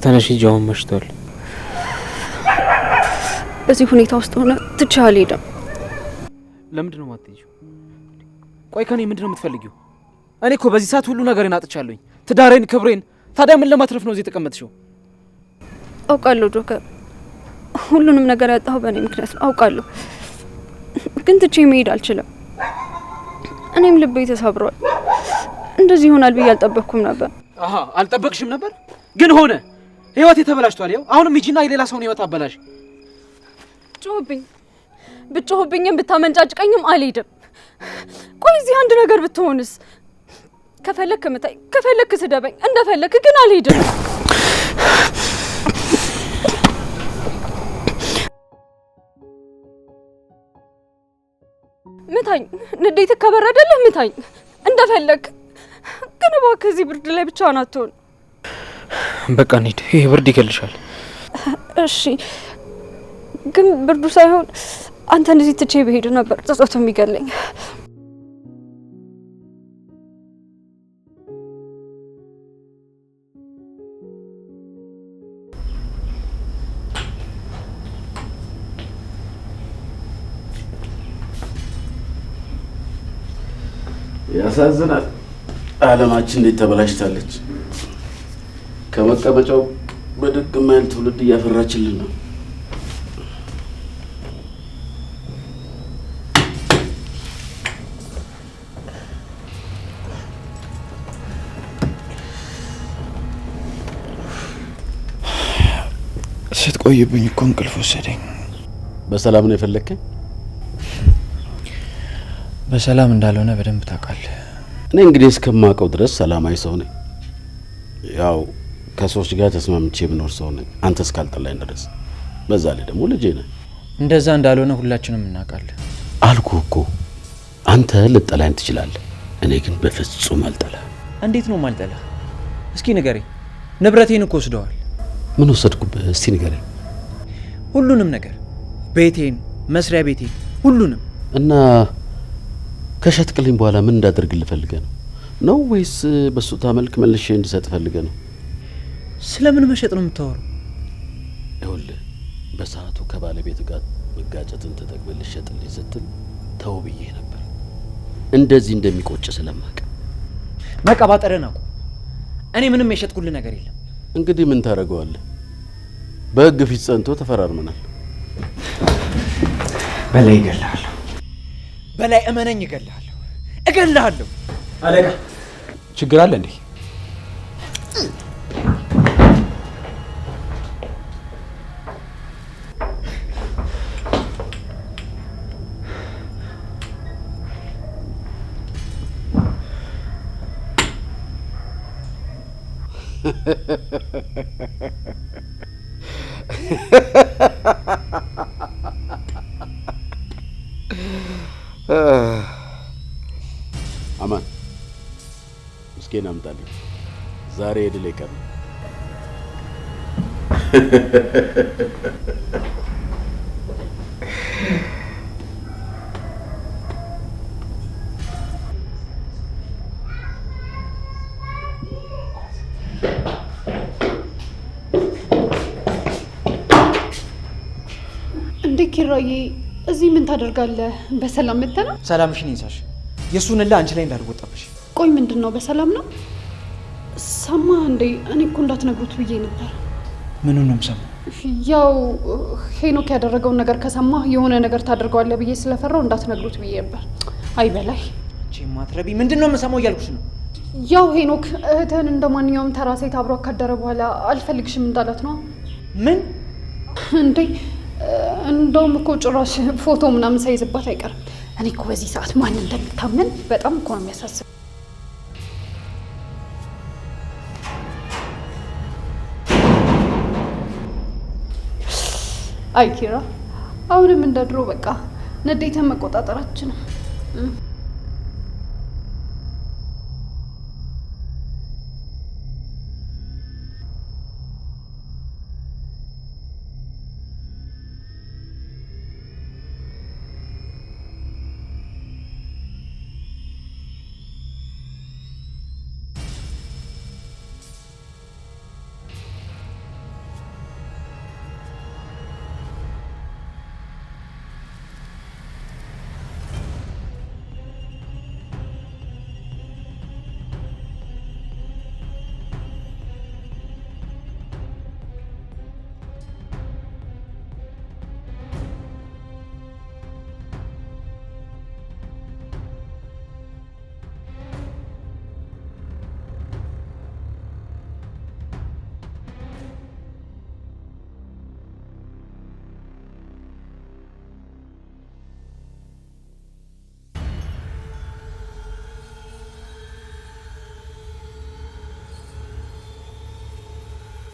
[SPEAKER 3] ተነሽ ሂጂ፣ አሁን መሽቷል።
[SPEAKER 15] በዚህ ሁኔታ ውስጥ ሆነ ትቼ አልሄድም።
[SPEAKER 10] ለምንድን ነው የማትሄጂው? ቆይ ከኔ ምንድን ነው የምትፈልጊው? እኔ እኮ በዚህ ሰዓት ሁሉ ነገሬን አጥቻለሁኝ፣ ትዳሬን፣ ክብሬን። ታዲያ ምን ለማትረፍ ነው እዚህ የተቀመጥሽው?
[SPEAKER 15] አውቃለሁ ጆከር፣ ሁሉንም ነገር ያጣሁ በእኔ ምክንያት ነው አውቃለሁ። ግን ትቼ መሄድ አልችልም። እኔም ልቤ ተሰብሯል። እንደዚህ ይሆናል ብዬ አልጠበቅኩም ነበር።
[SPEAKER 10] አሃ አልጠበቅሽም ነበር? ግን ሆነ። ህይወት የተበላሽቷል። ይኸው አሁንም ሂጂና የሌላ ሰውን ህይወት አበላሽ።
[SPEAKER 15] ጮህብኝ፣ ብጮህብኝም ብታመንጫጭቀኝም አልሄድም። ቆይ እዚህ አንድ ነገር ብትሆንስ? ከፈለክ ምታይ፣ ከፈለክ ስደበኝ፣ እንደፈለክ ግን አልሄድም። ምታኝ፣ ንዴት ከበረደልህ ምታኝ፣ እንደፈለክ ግን እባክህ እዚህ ብርድ ላይ ብቻህን አትሆን።
[SPEAKER 3] በቃ እንሂድ፣ ይሄ ብርድ ይገልሻል።
[SPEAKER 15] እሺ፣ ግን ብርዱ ሳይሆን አንተ እንደዚህ ትቼ ብሄድ ነበር ጸጸቱ የሚገለኝ።
[SPEAKER 5] ያሳዝናል። ዓለማችን እንዴት ተበላሽታለች። ከመቀመጫው በድግ ማይል ትውልድ እያፈራችልን ነው።
[SPEAKER 2] ስትቆይብኝ እኮ እንቅልፍ ወሰደኝ።
[SPEAKER 5] በሰላም ነው የፈለከኝ?
[SPEAKER 2] በሰላም እንዳልሆነ በደንብ ታውቃለህ።
[SPEAKER 5] እኔ እንግዲህ እስከማውቀው ድረስ ሰላማዊ ሰው ነኝ። ያው ከሰዎች ጋር ተስማምቼ የምኖር ሰው ነኝ፣ አንተ እስካልጠላኝ ድረስ። በዛ ላይ ደግሞ ልጄ ነህ።
[SPEAKER 2] እንደዛ እንዳልሆነ ሁላችንም እናውቃለን።
[SPEAKER 5] አልኩህ እኮ አንተ ልጠላኝ ትችላለህ፣ እኔ ግን በፍጹም አልጠላህ።
[SPEAKER 2] እንዴት ነው ማልጠላህ? እስኪ ንገረኝ። ንብረቴን እኮ ወስደዋል።
[SPEAKER 5] ምን ወሰድኩብህ? እስቲ ንገረኝ።
[SPEAKER 2] ሁሉንም ነገር፣ ቤቴን፣ መስሪያ ቤቴን፣ ሁሉንም።
[SPEAKER 5] እና ከሸጥክልኝ በኋላ ምን እንዳደርግልህ ፈልገህ ነው ወይስ በሱታ መልክ መልሼ እንድሰጥ ፈልገህ ነው?
[SPEAKER 2] ስለምን መሸጥ ነው የምታወራው?
[SPEAKER 5] ይኸውልህ በሰዓቱ ከባለቤት ጋር መጋጨትን ተጠቅመህ ልሸጥልኝ ስትል ተው ብዬ ነበር። እንደዚህ እንደሚቆጭ ስለማውቅ
[SPEAKER 2] መቀባጠርን አቁም። እኔ ምንም የሸጥኩልህ ነገር የለም።
[SPEAKER 5] እንግዲህ ምን ታደርገዋለህ? በህግ ፊት ጸንቶ ተፈራርመናል።
[SPEAKER 2] በላይ እገልሃለሁ። በላይ እመነኝ፣ እገልሃለሁ፣ እገልሃለሁ።
[SPEAKER 3] አለቃ ችግር አለ እንዴ?
[SPEAKER 5] አማን ምስኪን አምጣልኝ። ዛሬ የድል ቀን ነው።
[SPEAKER 7] እንዴ ኪራዬ፣ እዚህ ምን ታደርጋለህ? በሰላም መተና?
[SPEAKER 2] ሰላምሽን ይንሳሽ። የሱን እላ አንቺ ላይ እንዳልወጣብሽ።
[SPEAKER 7] ቆይ ምንድን ነው? በሰላም ነው? ሰማ እንዴ? እኔ እኮ እንዳትነግሩት ብዬ ነበር።
[SPEAKER 2] ምኑን ነው የምሰማው?
[SPEAKER 7] ያው ሄኖክ ያደረገውን ነገር ከሰማ የሆነ ነገር ታደርገዋለህ ብዬ ስለፈራው እንዳትነግሩት ብዬ ነበር። አይ በላይ
[SPEAKER 2] አንቺ ማትረቢ፣ ምንድን ነው የምሰማው እያልኩሽ ነው።
[SPEAKER 7] ያው ሄኖክ እህትህን እንደ ማንኛውም ተራ ሴት አብሮ ካደረ በኋላ አልፈልግሽም እንዳላት ነው።
[SPEAKER 2] ምን
[SPEAKER 7] እንዴ? እንደውም እኮ ጭራሽ ፎቶ ምናምን ሳይዝባት አይቀርም። እኔ እኮ በዚህ ሰዓት ማን እንደምታመን በጣም እኮ ነው የሚያሳስብ። አይ ኪራ፣ አሁንም እንደ ድሮ በቃ ንዴትን መቆጣጠራችን ነው።